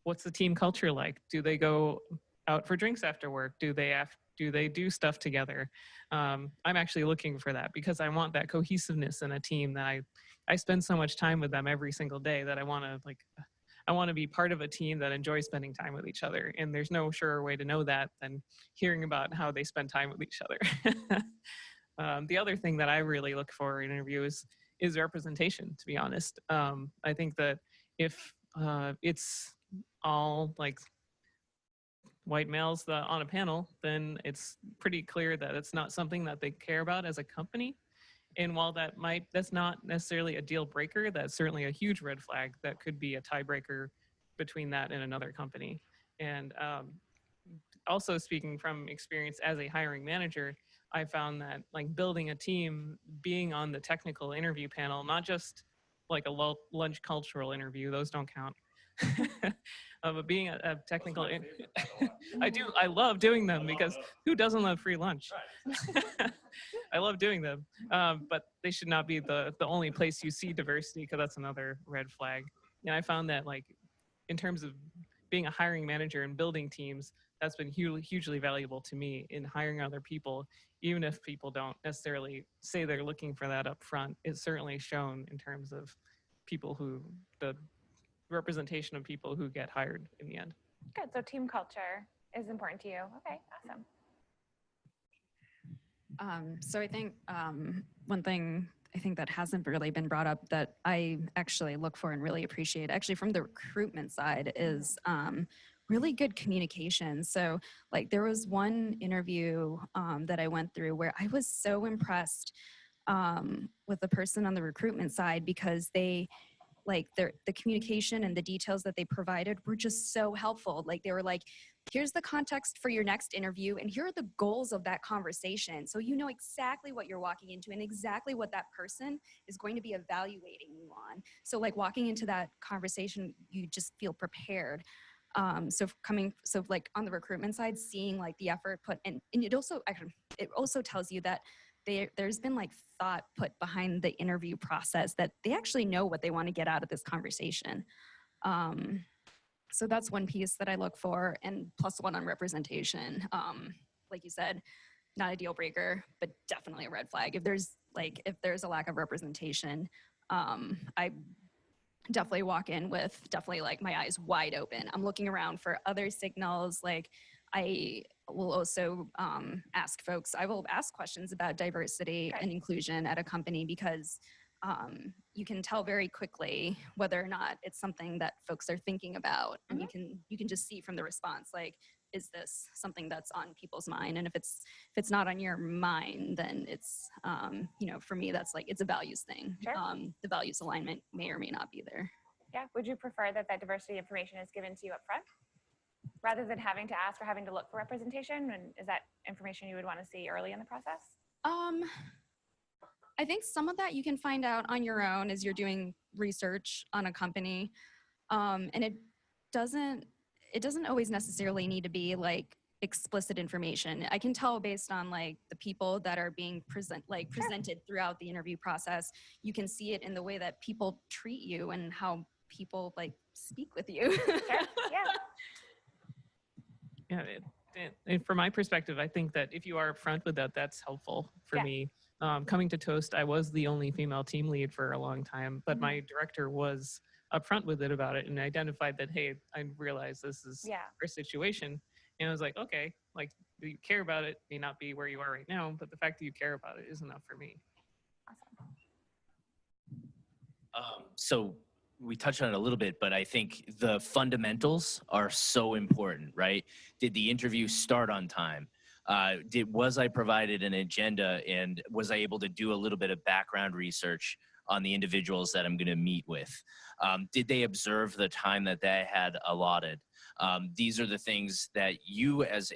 what's the team culture like? Do they go out for drinks after work? Do they do stuff together? I'm actually looking for that because I want that cohesiveness in a team that I spend so much time with them every single day that I want to be part of a team that enjoys spending time with each other. And there's no surer way to know that than hearing about how they spend time with each other. The other thing that I really look for in interviews is representation, to be honest. I think that if it's all like white males on a panel, then it's pretty clear that it's not something that they care about as a company. And while that's not necessarily a deal breaker, that's certainly a huge red flag that could be a tiebreaker between that and another company. And also speaking from experience as a hiring manager, I found that like building a team, being on the technical interview panel, not just like a lunch cultural interview, those don't count. But being a technical, I love doing them because who doesn't love free lunch? I love doing them, but they should not be the only place you see diversity, because that's another red flag. And I found that like in terms of being a hiring manager and building teams, that's been hugely valuable to me in hiring other people, even if people don't necessarily say they're looking for that up front. It's certainly shown in terms of the representation of people who get hired in the end. Good. So team culture is important to you. Okay, awesome. So I think one thing I think that hasn't really been brought up that I actually look for and really appreciate actually from the recruitment side is really good communication. So like there was one interview that I went through where I was so impressed with the person on the recruitment side because they like the communication and the details that they provided were just so helpful. Like they were like, here's the context for your next interview and here are the goals of that conversation. So you know exactly what you're walking into and exactly what that person is going to be evaluating you on. So like walking into that conversation, you just feel prepared. So like on the recruitment side, seeing like the effort put and it also tells you that there's been like thought put behind the interview process that they actually know what they want to get out of this conversation. So that's one piece that I look for, and +1 on representation. Like you said, not a deal breaker, but definitely a red flag. If there's a lack of representation, I definitely walk in with like my eyes wide open. I'm looking around for other signals. Like I will also ask questions about diversity and inclusion at a company because you can tell very quickly whether or not it's something that folks are thinking about, and you can just see from the response, like, is this something that's on people's mind? And if it's not on your mind, then it's for me that's like it's a values thing. Sure. The values alignment may or may not be there. Yeah. Would you prefer that diversity information is given to you up front rather than having to ask or having to look for representation? And is that information you would want to see early in the process? I think some of that you can find out on your own as you're doing research on a company. And it doesn't always necessarily need to be like explicit information. I can tell based on like the people that are being presented throughout the interview process. You can see it in the way that people treat you and how people like speak with you. Yeah. Yeah, and from my perspective, I think that if you are upfront with that, that's helpful for me. Coming to Toast, I was the only female team lead for a long time, but my director was upfront with it about it and identified that, hey, I realize this is our situation. And I was like, okay, like you care about it, may not be where you are right now, but the fact that you care about it is enough for me. Awesome. So we touched on it a little bit, but I think the fundamentals are so important, right? Did the interview start on time? Was I provided an agenda, and was I able to do a little bit of background research on the individuals that I'm going to meet with? Did they observe the time that they had allotted? These are the things that you, as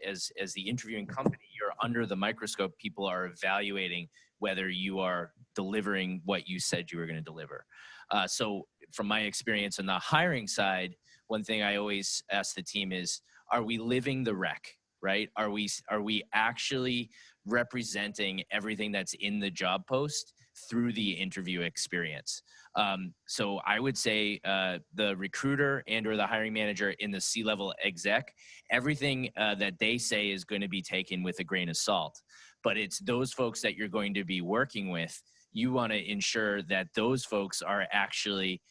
the interviewing company, you're under the microscope. People are evaluating whether you are delivering what you said you were going to deliver. So from my experience on the hiring side, one thing I always ask the team is, are we living the rec, right? Are we actually representing everything that's in the job post through the interview experience? So I would say the recruiter and or the hiring manager in the C-level exec, everything that they say is going to be taken with a grain of salt. But it's those folks that you're going to be working with. You want to ensure that those folks are actually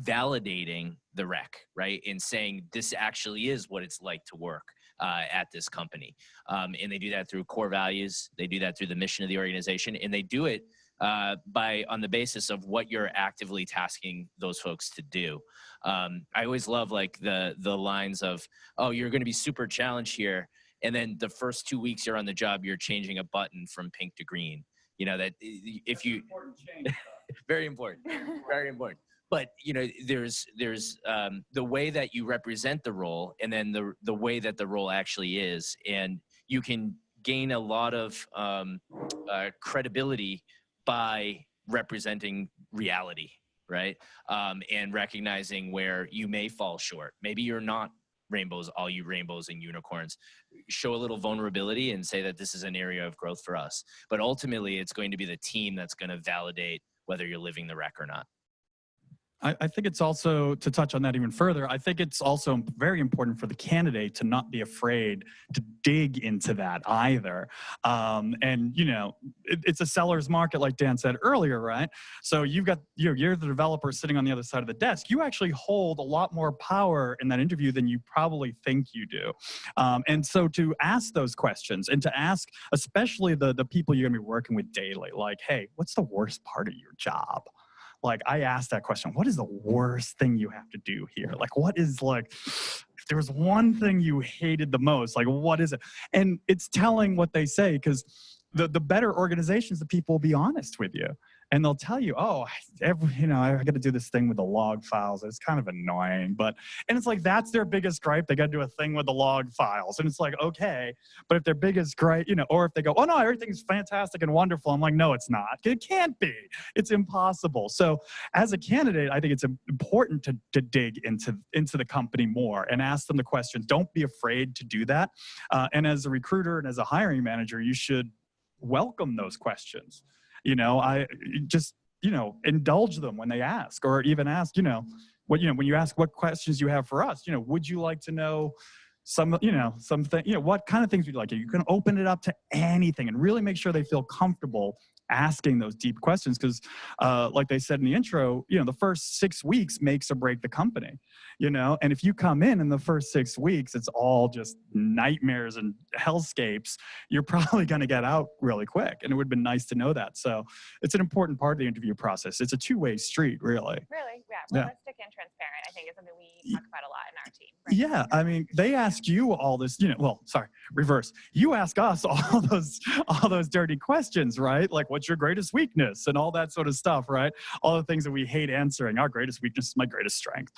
validating the rec, right? And saying this actually is what it's like to work at this company. And they do that through core values. They do that through the mission of the organization. And they do it on the basis of what you're actively tasking those folks to do. I always love like the lines of, oh, you're going to be super challenged here. And then the first 2 weeks you're on the job, you're changing a button from pink to green. You know, that if you, very important, very important. But, you know, there's the way that you represent the role, and then the way that the role actually is. And you can gain a lot of credibility by representing reality, right? And recognizing where you may fall short. Maybe you're not rainbows, all you rainbows and unicorns. Show a little vulnerability and say that this is an area of growth for us. But ultimately, it's going to be the team that's going to validate whether you're living the rec or not. I think it's also, to touch on that even further, I think it's also very important for the candidate to not be afraid to dig into that either. And, you know, it's a seller's market, like Dan said earlier, right? So you're the developer sitting on the other side of the desk. You actually hold a lot more power in that interview than you probably think you do. And so to ask those questions, and to ask especially the people you're going to be working with daily, like, hey, what's the worst part of your job? Like, I asked that question, what is the worst thing you have to do here? Like, what is, like, if there was one thing you hated the most, like, what is it? And it's telling what they say, because the better organizations, the people will be honest with you. And they'll tell you, oh, I got to do this thing with the log files. It's kind of annoying, and it's like, that's their biggest gripe. They got to do a thing with the log files. And it's like, okay, but if their biggest gripe, or if they go, oh no, everything's fantastic and wonderful. I'm like, no, it's not. It can't be. It's impossible. So as a candidate, I think it's important to dig into the company more and ask them the questions. Don't be afraid to do that. And as a recruiter and as a hiring manager, you should welcome those questions. I just, indulge them when they ask, or even ask, when you ask what questions you have for us, would you like to know something, what kind of things would you like? You can open it up to anything and really make sure they feel comfortable asking those deep questions. Because like they said in the intro, the first 6 weeks makes or break the company, and if you come in the first 6 weeks, it's all just nightmares and hellscapes, you're probably going to get out really quick. And it would have been nice to know that. So it's an important part of the interview process. It's a two-way street, really. Really, yeah. Realistic and transparent, I think, is something we talk about a lot in our team. Right? Yeah, I mean, they ask you all this, reverse. You ask us all those dirty questions, right? Like, what's your greatest weakness and all that sort of stuff, right? All the things that we hate answering. Our greatest weakness is my greatest strength.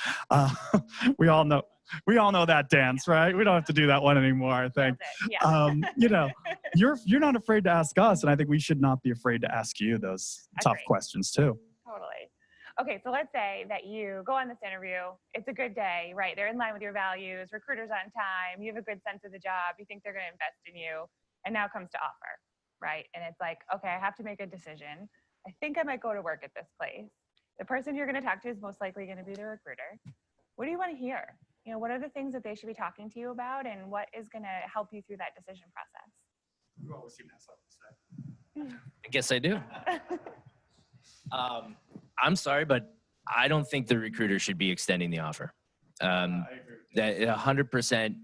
We all know that dance, right? We don't have to do that one anymore, I think. Yeah. You're not afraid to ask us, and I think we should not be afraid to ask you those tough questions too. Totally. Okay, so let's say that you go on this interview. It's a good day, right? They're in line with your values. Recruiter's on time. You have a good sense of the job. You think they're going to invest in you. And now comes to offer, right? And it's like, okay, I have to make a decision. I think I might go to work at this place. The person you're going to talk to is most likely going to be the recruiter. What do you want to hear? You know, what are the things that they should be talking to you about, and what is going to help you through that decision process? You always seem to have something to say. I guess I do. I'm sorry, but I don't think the recruiter should be extending the offer. I agree with That 100%.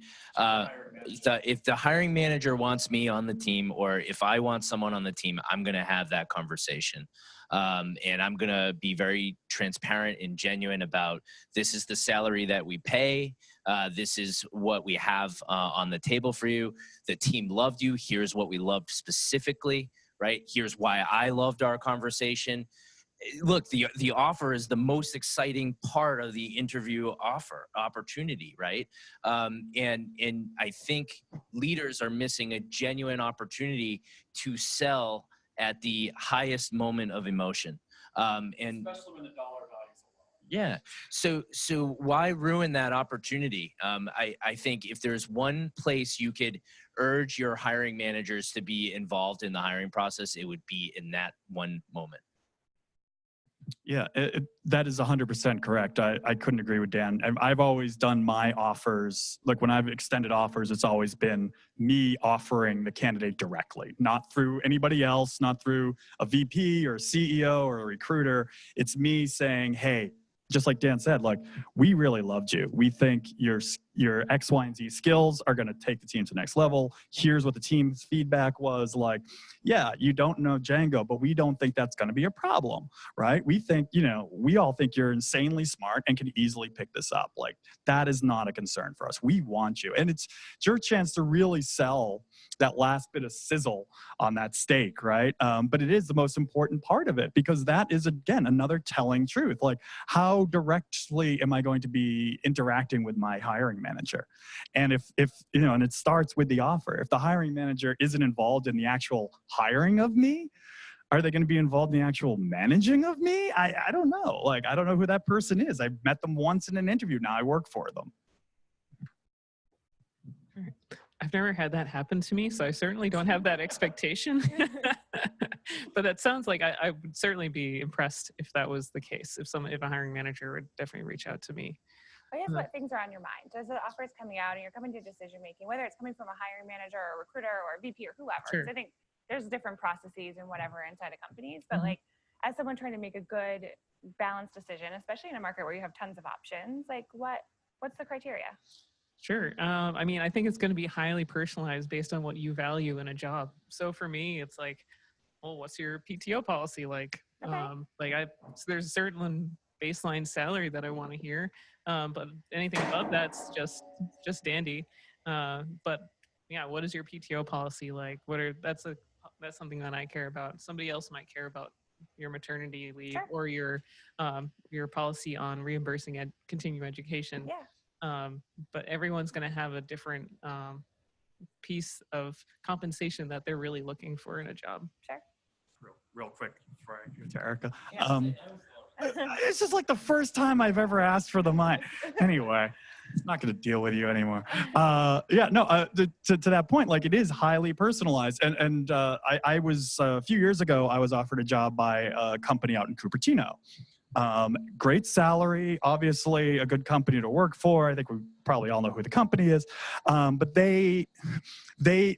If the hiring manager wants me on the team, or if I want someone on the team, I'm going to have that conversation. And I'm going to be very transparent and genuine about, this is the salary that we pay. This is what we have on the table for you. The team loved you. Here's what we loved specifically, right? Here's why I loved our conversation. Look, the offer is the most exciting part of the interview opportunity, right? And I think leaders are missing a genuine opportunity to sell at the highest moment of emotion. And especially when the dollar value is low. yeah, so why ruin that opportunity? I think if there's one place you could urge your hiring managers to be involved in the hiring process, it would be in that one moment. Yeah, that is 100% correct. I couldn't agree with Dan. I've always done my offers, like when I've extended offers, it's always been me offering the candidate directly, not through anybody else, not through a VP or CEO or a recruiter. It's me saying, hey, just like Dan said, like, we really loved you. We think your X, Y, and Z skills are going to take the team to the next level. Here's what the team's feedback was like. Yeah, you don't know Django, but we don't think that's going to be a problem, right? We think, we all think you're insanely smart and can easily pick this up. Like, that is not a concern for us. We want you. And it's your chance to really sell that last bit of sizzle on that steak, right? But it is the most important part of it, because that is, again, another telling truth. Like, how directly am I going to be interacting with my hiring manager? And if and it starts with the offer. If the hiring manager isn't involved in the actual hiring of me, are they going to be involved in the actual managing of me? I don't know. Like, I don't know who that person is. I've met them once in an interview. Now I work for them. I've never had that happen to me, so I certainly don't have that expectation. But that sounds like I would certainly be impressed if that was the case. If a hiring manager would definitely reach out to me. I guess what things are on your mind? As the offer is coming out and you're coming to decision making, whether it's coming from a hiring manager or a recruiter or a VP or whoever. Sure. 'Cause I think there's different processes and whatever inside of companies, but like, as someone trying to make a good balanced decision, especially in a market where you have tons of options, like what's the criteria? Sure. I mean, I think it's going to be highly personalized based on what you value in a job. So for me, it's like, well, what's your PTO policy like? Okay. There's a certain baseline salary that I want to hear, but anything above that's just dandy. But yeah, what is your PTO policy like? That's something that I care about. Somebody else might care about your maternity leave. Sure. Or your policy on reimbursing continuing education. Yeah. But everyone's going to have a different piece of compensation that they're really looking for in a job. Sure. Real quick before I give it to Erica. Yeah. It's just like the first time I've ever asked for the mic. Anyway, I'm not going to deal with you anymore. To that point, like, it is highly personalized. And I was, a few years ago, I was offered a job by a company out in Cupertino. Great salary, obviously a good company to work for. I think we probably all know who the company is. But they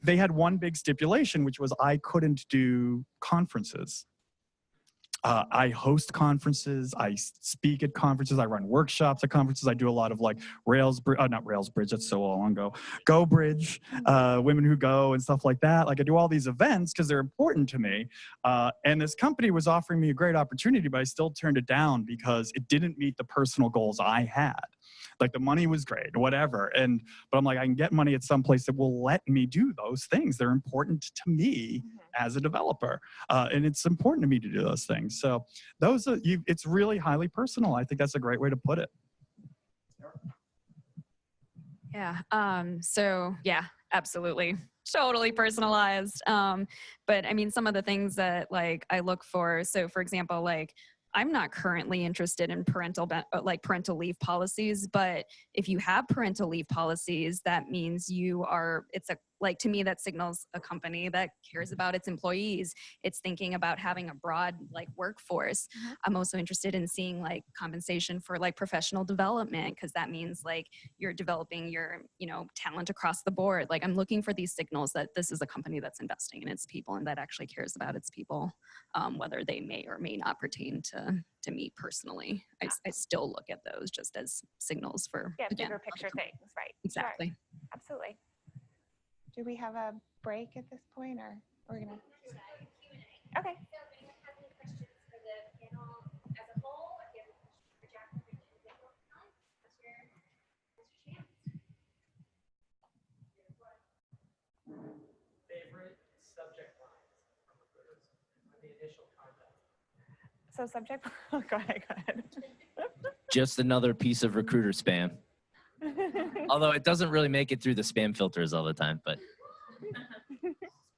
had one big stipulation, which was I couldn't do conferences. I host conferences, I speak at conferences, I run workshops at conferences, I do a lot of like not Rails Bridge, that's so long ago, Go Bridge, Women Who Go and stuff like that. Like, I do all these events because they're important to me. And this company was offering me a great opportunity, but I still turned it down because it didn't meet the personal goals I had. Like, the money was great, whatever. But I'm like, I can get money at some place that will let me do those things. They're important to me as a developer. And it's important to me to do those things. So it's really highly personal. I think that's a great way to put it. Yeah. So yeah, absolutely. Totally personalized. But I mean, some of the things that like I look for, so for example, like I'm not currently interested in parental leave policies, but if you have parental leave policies, that means to me, that signals a company that cares about its employees. It's thinking about having a broad workforce. Mhm. I'm also interested in seeing compensation for professional development, because that means you're developing your talent across the board. I'm looking for these signals that this is a company that's investing in its people and that actually cares about its people, whether they may or may not pertain to me personally. I still look at those just as signals for, Yeah, again, bigger other picture companies. things, right? Exactly. Sure. Absolutely. Do we have a break at this point, or we're gonna? Okay. Favorite subject lines from recruiters or the initial contact? So subject. Go ahead. Just another piece of recruiter spam. Although it doesn't really make it through the spam filters all the time, but.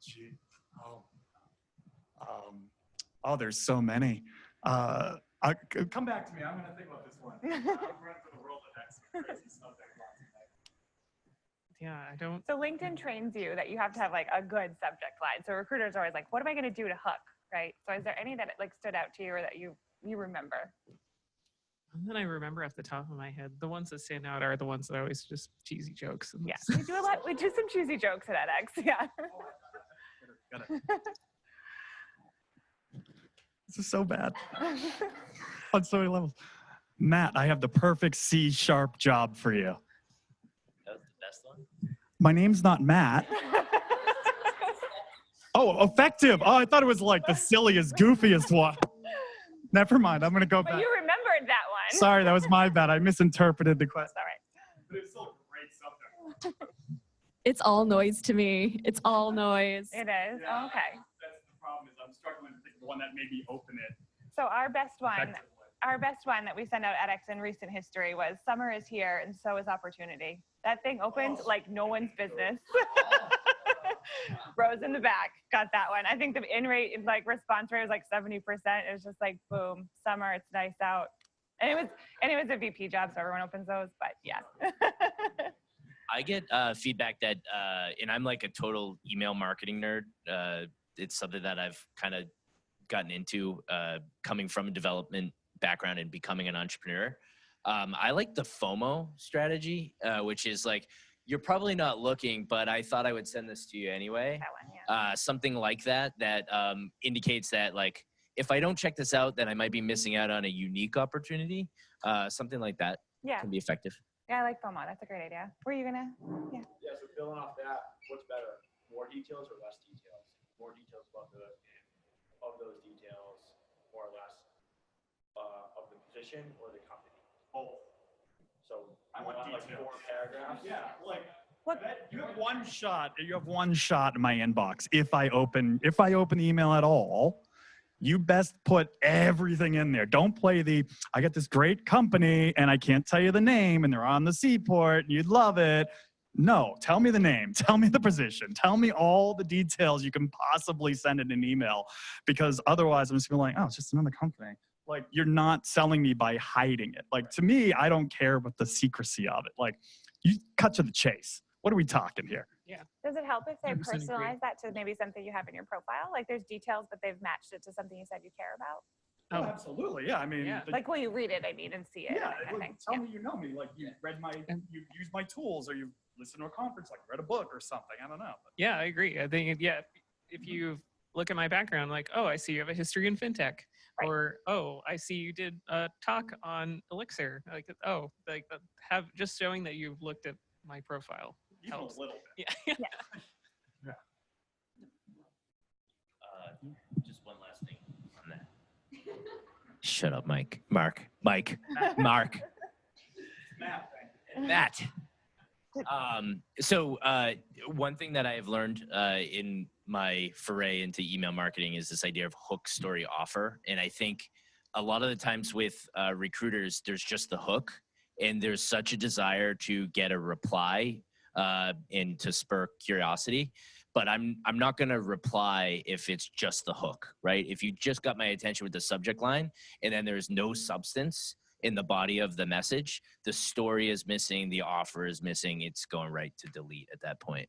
Gee. Oh, there's so many. Come back to me. I'm going to think about this one. I'm running through the world of next crazy stuff. Yeah, I don't. So LinkedIn trains you that you have to have a good subject line. So recruiters are always like, what am I going to do to hook, right? So is there any that stood out to you or that you remember? And then I remember off the top of my head, the ones that stand out are the ones that are always just cheesy jokes. Yeah, we do a lot. We do some cheesy jokes at edX. Yeah. Got it. This is so bad on so many levels. Matt, I have the perfect C# job for you. That was the best one. My name's not Matt. Oh, effective. Oh, I thought it was the silliest, goofiest one. Never mind. I'm going to go But back. you remembered that one. Sorry, that was my bad. I misinterpreted the question. All right. But it's still a great subject. It's all noise to me. It's all noise. It is. Yeah. Oh, okay. That's the problem is I'm struggling to think of one that maybe open it. So our best one effectively. that we sent out edX in recent history was "Summer is here and so is opportunity." That thing opened like no one's business. Rows in the back got that one. I think the response rate was 70%. It was just boom, summer, it's nice out. And it was a VP job, so everyone opens those, but yeah. I get feedback that, and I'm a total email marketing nerd. It's something that I've kind of gotten into coming from a development background and becoming an entrepreneur. I like the FOMO strategy, which is you're probably not looking, but I thought I would send this to you anyway. That one, yeah. Something like that indicates that if I don't check this out, then I might be missing out on a unique opportunity. Something like that Yeah. can be effective. Yeah, I like FOMO. That's a great idea. Were you gonna? Yeah. Yeah, so building off that, what's better, more details or less details? More details about of those details, more or less, of the position or the company? Both. So I want you 4 paragraphs? Yeah, What? you have one shot. You have one shot in my inbox. If I open the email at all, you best put everything in there. Don't play I got this great company and I can't tell you the name and they're on the seaport and you'd love it. No, tell me the name, tell me the position, tell me all the details you can possibly send in an email, because otherwise I'm just gonna be oh, it's just another company. You're not selling me by hiding it. To me, I don't care about the secrecy of it. You cut to the chase. What are we talking here? Does it help if they 100% agree. personalize that to maybe something you have in your profile? There's details, but they've matched it to something you said you care about. Oh, absolutely. Yeah, I mean, Yeah. Will you read it? I mean, and see it. yeah, that kind of thing. tell me you know me. You read you use my tools, or you listen to a conference, read a book or something. I don't know. But. Yeah, I agree. I think, if you look at my background, oh, I see you have a history in fintech. Right. Or, oh, I see you did a talk on Elixir. Have just showing that you've looked at my profile. Even Helps. a little bit. Yeah. Just one last thing on that. Shut up, Mark. Matt. So one thing that I have learned in my foray into email marketing is this idea of hook, story, offer. And I think a lot of the times with recruiters, there's just the hook, and there's such a desire to get a reply and to spur curiosity. but I'm not going to reply if it's just the hook, right? If you just got my attention with the subject line and then there's no substance in the body of the message, the story is missing, the offer is missing, it's going right to delete at that point.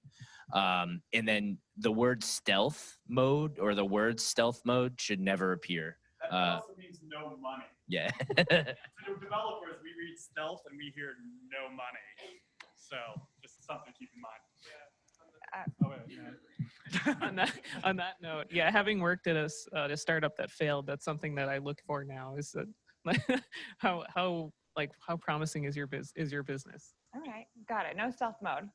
And then the word stealth mode or the word stealth mode should never appear. That also means no money. Yeah. To developers, we read stealth and we hear no money. So just something to keep in mind. On that note, yeah, having worked at a startup that failed, that's something that I look for now. Is that how promising is your business? All right, got it. No stealth mode.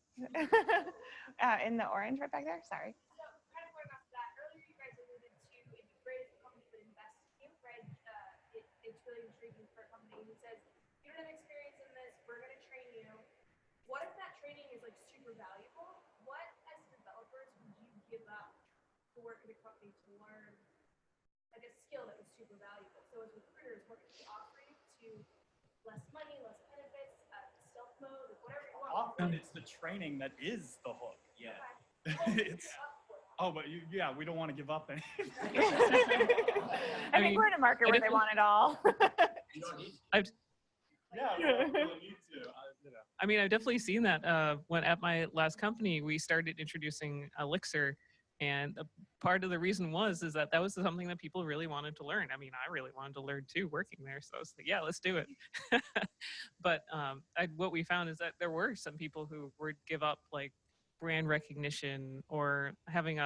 In the orange right back there. Sorry. So kind of going off of that, earlier you guys alluded to it'd be great if a company would invest in you, right? It's really intriguing for a company who says, you don't have experience in this, we're going to train you. What if that training is like super valuable? What as developers would you give up to work at a company to learn like a skill that was super valuable? So as recruiters, what can we offer you to less money, less benefits, stealth mode, whatever you want? Often it's the training that is the hook. Yeah. Yeah, we don't want to give up anything. I think we're in a market where they want it all. You don't need to. Yeah, we don't really need to. I mean, I've definitely seen that. When at my last company, we started introducing Elixir, and a part of the reason was that was something that people really wanted to learn. I mean, I really wanted to learn too, working there. So I was like, yeah, let's do it. But what we found is that there were some people who would give up like brand recognition or having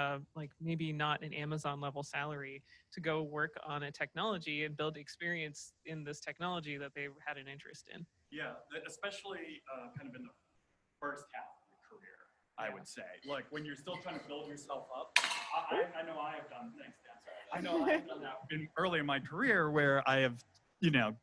maybe not an Amazon level salary to go work on a technology and build experience in this technology that they had an interest in. Yeah, especially kind of in the first half of your career, I would say. Like when you're still trying to build yourself up. I know I have done things. I know I have done that early in my career where I have,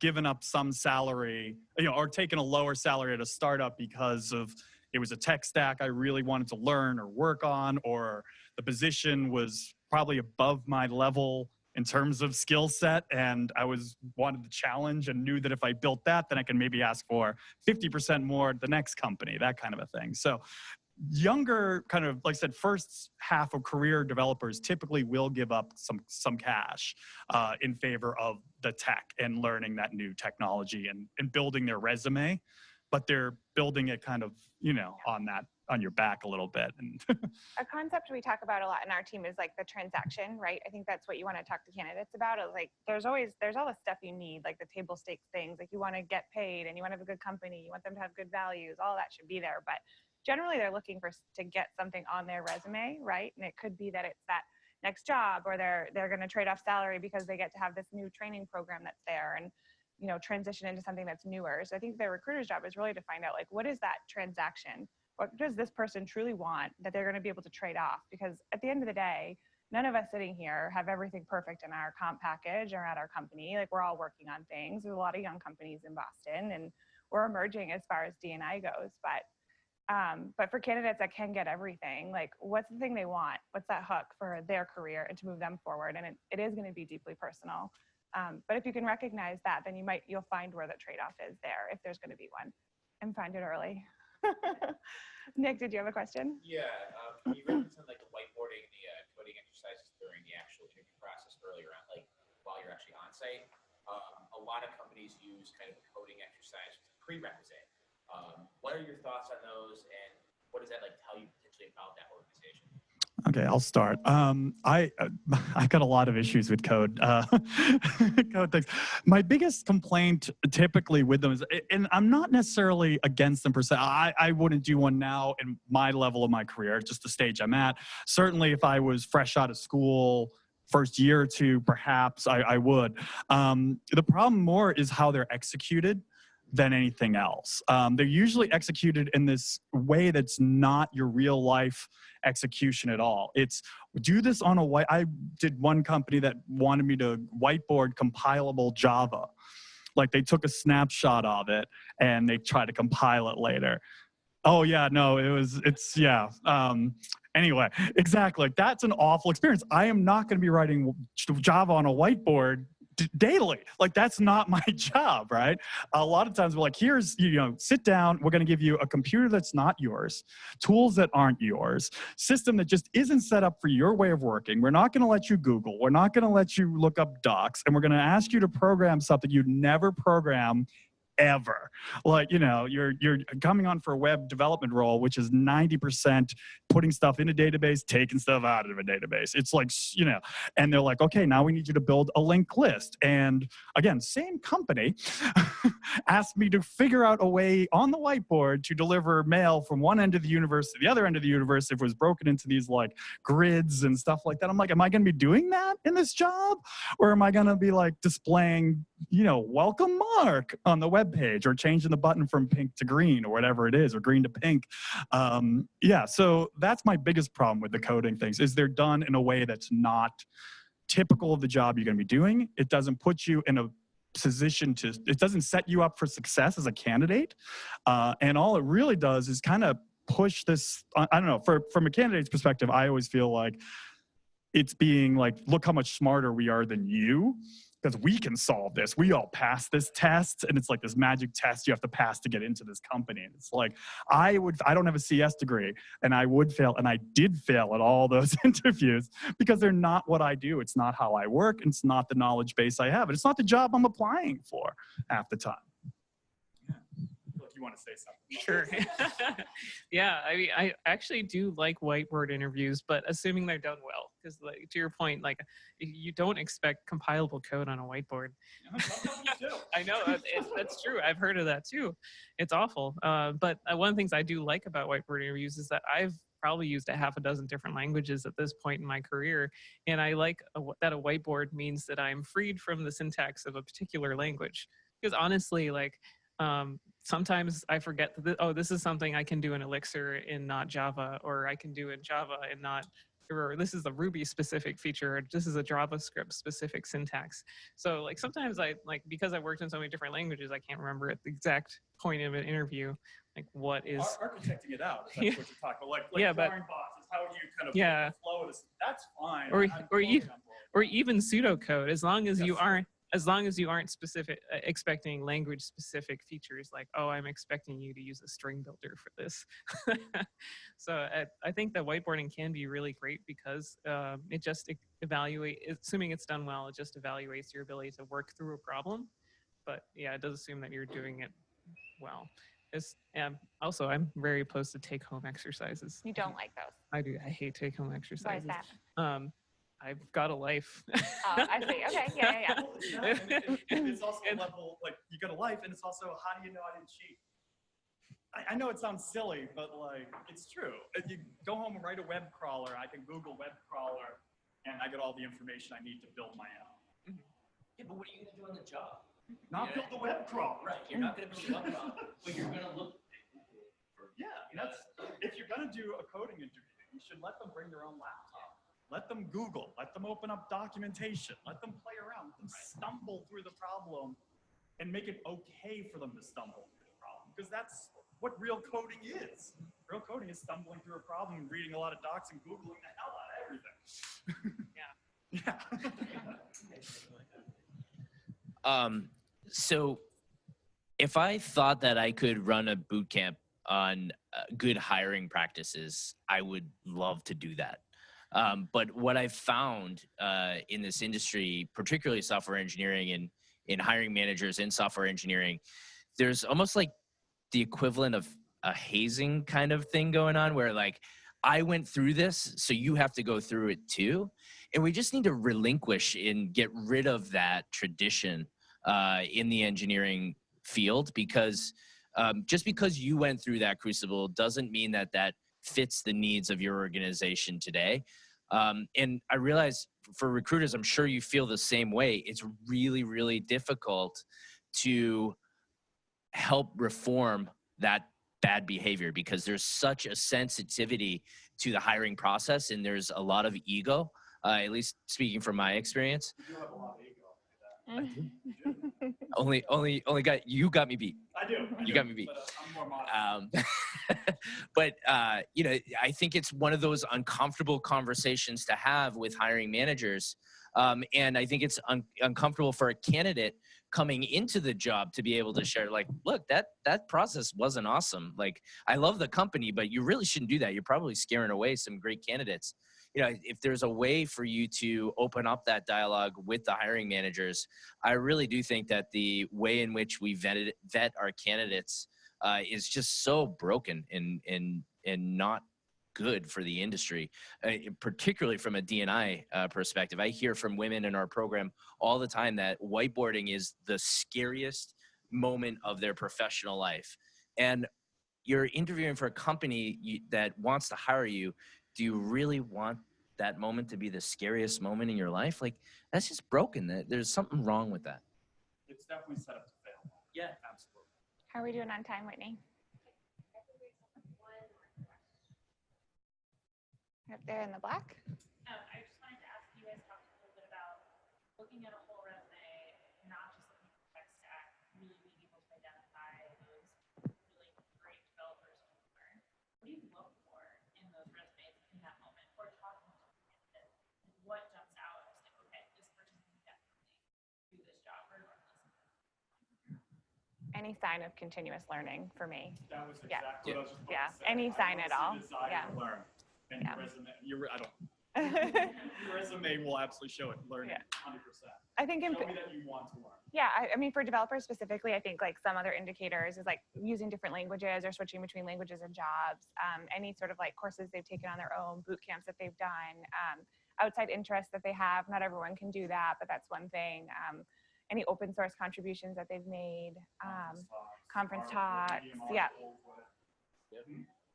given up some salary, or taken a lower salary at a startup because of it was a tech stack I really wanted to learn or work on, or the position was probably above my level in terms of skill set, and I wanted the challenge and knew that if I built that, then I can maybe ask for 50% more at the next company, that kind of a thing. So younger kind of, like I said, first half of career developers typically will give up some cash in favor of the tech and learning that new technology and building their resume, but they're building it kind of, on your back a little bit. And a concept we talk about a lot in our team is like the transaction, right? I think that's what you want to talk to candidates about. Is like there's all the stuff you need, like the table stakes things, like you want to get paid and you want to have a good company, you want them to have good values, all that should be there. But generally they're looking to get something on their resume, right? And it could be that it's that next job, or they're going to trade off salary because they get to have this new training program that's there and transition into something that's newer. So I think the recruiter's job is really to find out, like, what is that transaction? What does this person truly want that they're going to be able to trade off? Because at the end of the day, none of us sitting here have everything perfect in our comp package or at our company. Like, we're all working on things. There's a lot of young companies in Boston, and we're emerging as far as D&I goes. But for candidates that can get everything, like, what's the thing they want? What's that hook for their career and to move them forward? And it is going to be deeply personal. But if you can recognize that, then you'll find where the trade-off is there, if there's going to be one, and find it early. Nick, did you have a question? Yeah, you mentioned like the whiteboarding, the coding exercises during the actual interview process earlier on, like while you're actually on site. A lot of companies use kind of a coding exercise as a prerequisite. What are your thoughts on those, and what does that like tell you potentially about that organization? Okay, I'll start. I got a lot of issues with code things. My biggest complaint typically with them is, and I'm not necessarily against them per se. I wouldn't do one now in my level of my career, just the stage I'm at. Certainly if I was fresh out of school, first year or two, perhaps I would. The problem more is how they're executed than anything else. They're usually executed in this way that's not your real life execution at all. It's do this on I did one company that wanted me to whiteboard compilable Java. Like they took a snapshot of it and they tried to compile it later. Oh yeah, no, anyway, exactly. That's an awful experience. I am not going to be writing Java on a whiteboard daily. Like, that's not my job, right? A lot of times we're like, here's, sit down. We're going to give you a computer that's not yours, tools that aren't yours, system that just isn't set up for your way of working. We're not going to let you Google. We're not going to let you look up docs. And we're going to ask you to program something you'd never program ever. Like, you're coming on for a web development role, which is 90% putting stuff in a database, taking stuff out of a database. It's like, and they're like, okay, now we need you to build a linked list. And again, same company asked me to figure out a way on the whiteboard to deliver mail from one end of the universe to the other end of the universe if it was broken into these like grids and stuff like that. I'm like, am I going to be doing that in this job? Or am I going to be like displaying, welcome Mark on the web page, or changing the button from pink to green, or whatever it is, or green to pink? So that's my biggest problem with the coding things, is they're done in a way that's not typical of the job you're going to be doing. It doesn't put you in a position it doesn't set you up for success as a candidate. And all it really does is kind of push this, I don't know, from a candidate's perspective, I always feel like it's being like, look how much smarter we are than you, because we can solve this. We all pass this test, and it's like this magic test you have to pass to get into this company. And it's like, I don't have a CS degree, and I would fail, and I did fail at all those interviews because they're not what I do. It's not how I work, and it's not the knowledge base I have, and it's not the job I'm applying for half the time. You want to say something? Sure. Yeah, I mean, I actually do like whiteboard interviews, but assuming they're done well, because like, to your point, like, you don't expect compilable code on a whiteboard. I know, that's true. I've heard of that too. It's awful. But one of the things I do like about whiteboard interviews is that I've probably used a half a dozen different languages at this point in my career. And I like that a whiteboard means that I'm freed from the syntax of a particular language. Because honestly, like, sometimes I forget that, this is something I can do in Elixir and not Java, or I can do in Java and not, or this is a Ruby specific feature, or this is a JavaScript specific syntax. So like sometimes because I worked in so many different languages, I can't remember at the exact point of an interview, like what is. Architecting it out, that's what you're talking about. Like yeah, drawing boxes, how you kind of flow this, that's fine. Or even pseudocode, as long as you aren't expecting language specific features, like, I'm expecting you to use a string builder for this. So I think that whiteboarding can be really great because it just assuming it's done well, it just evaluates your ability to work through a problem. But yeah, it does assume that you're doing it well. Also, I'm very opposed to take-home exercises. You don't like those? I do. I hate take-home exercises. Why is that? I've got a life. I see. Okay. Yeah. It's also a level, like, you got a life, and it's also, how do you know I didn't cheat? I know it sounds silly, but like, it's true. If you go home and write a web crawler, I can Google web crawler, and I get all the information I need to build my own. Yeah, but what are you going to do on the job? Not build the web crawler. Right. You're not going to build the web crawler, but you're going to look. If you're going to do a coding interview, you should let them bring their own laptop. Let them Google, let them open up documentation, let them play around, let them stumble through the problem, and make it okay for them to stumble through the problem. Because that's what real coding is. Real coding is stumbling through a problem and reading a lot of docs and Googling the hell out of everything. So if I thought that I could run a boot camp on good hiring practices, I would love to do that. But what I've found in this industry, particularly software engineering and in hiring managers in software engineering, there's almost like the equivalent of a hazing kind of thing going on where like, I went through this, so you have to go through it too. And we just need to relinquish and get rid of that tradition in the engineering field, because just because you went through that crucible doesn't mean that that fits the needs of your organization today. And I realize for recruiters, I'm sure you feel the same way. It's really, really difficult to help reform that bad behavior because there's such a sensitivity to the hiring process and there's a lot of ego, at least speaking from my experience. You do have a lot of ego. You got me beat. I do. You got me beat. But, I'm more modest. But I think it's one of those uncomfortable conversations to have with hiring managers And I think it's uncomfortable for a candidate coming into the job to be able to share, like, look, that process wasn't awesome. Like, I love the company, but you really shouldn't do that. You're probably scaring away some great candidates. You know, if there's a way for you to open up that dialogue with the hiring managers, I really do think that the way in which we vet our candidates is just so broken and not good for the industry, particularly from a D&I perspective. I hear from women in our program all the time that whiteboarding is the scariest moment of their professional life. And you're interviewing for a company that wants to hire you. Do you really want that moment to be the scariest moment in your life? Like, that's just broken. There's something wrong with that. It's definitely set up to fail. Yeah, Absolutely. How are we doing on time, Whitney? Up there in the black. I just wanted to ask you guys talked a little bit about looking at a whole resume, not just looking at the tech stack, really being able to identify those really great developers who learn. What do you look for in those resumes in that moment, or talking to a candidate? What jumps out as like, okay, this person can definitely do this job regardless. Any sign of continuous learning for me. That was Yeah. exactly what I was just about Yeah. to say. Any sign at all. Desire Yeah. to learn. And Yeah. your resume, your resume will absolutely show it. Learning, Yeah. 100%. I think Show me that you want to learn. yeah, I mean, for developers specifically, I think like some other indicators is like using different languages or switching between languages and jobs, any sort of like courses they've taken on their own, boot camps that they've done, outside interests that they have. Not everyone can do that, but that's one thing. Any open source contributions that they've made, conference talks, yeah.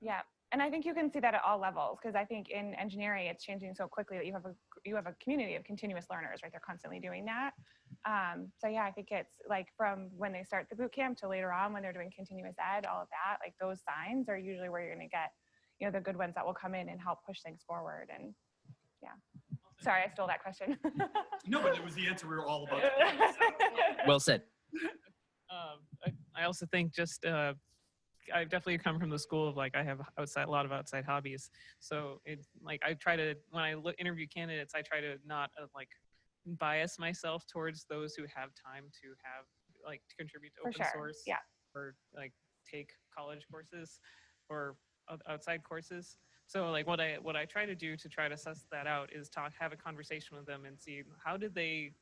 Yeah. And I think you can see that at all levels, because I think in engineering it's changing so quickly that you have a community of continuous learners, right? They're constantly doing that. So yeah, I think it's like from when they start the boot camp to later on when they're doing continuous ed, all of that, like those signs are usually where you're going to get, you know, the good ones that will come in and help push things forward. And yeah, sorry, I stole that question. No, but it was the answer we were all about. Well said. I also think just I definitely come from the school of like I have a lot of outside hobbies, so it like I try to when I interview candidates, I try to not like bias myself towards those who have time to have like to contribute to open source, Yeah, or like take college courses or outside courses. So like what I try to do to try to suss that out is have a conversation with them and see how did they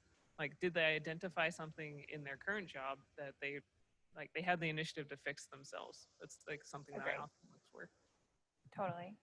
identify something in their current job that they had the initiative to fix themselves. That's like something that I often look for. totally.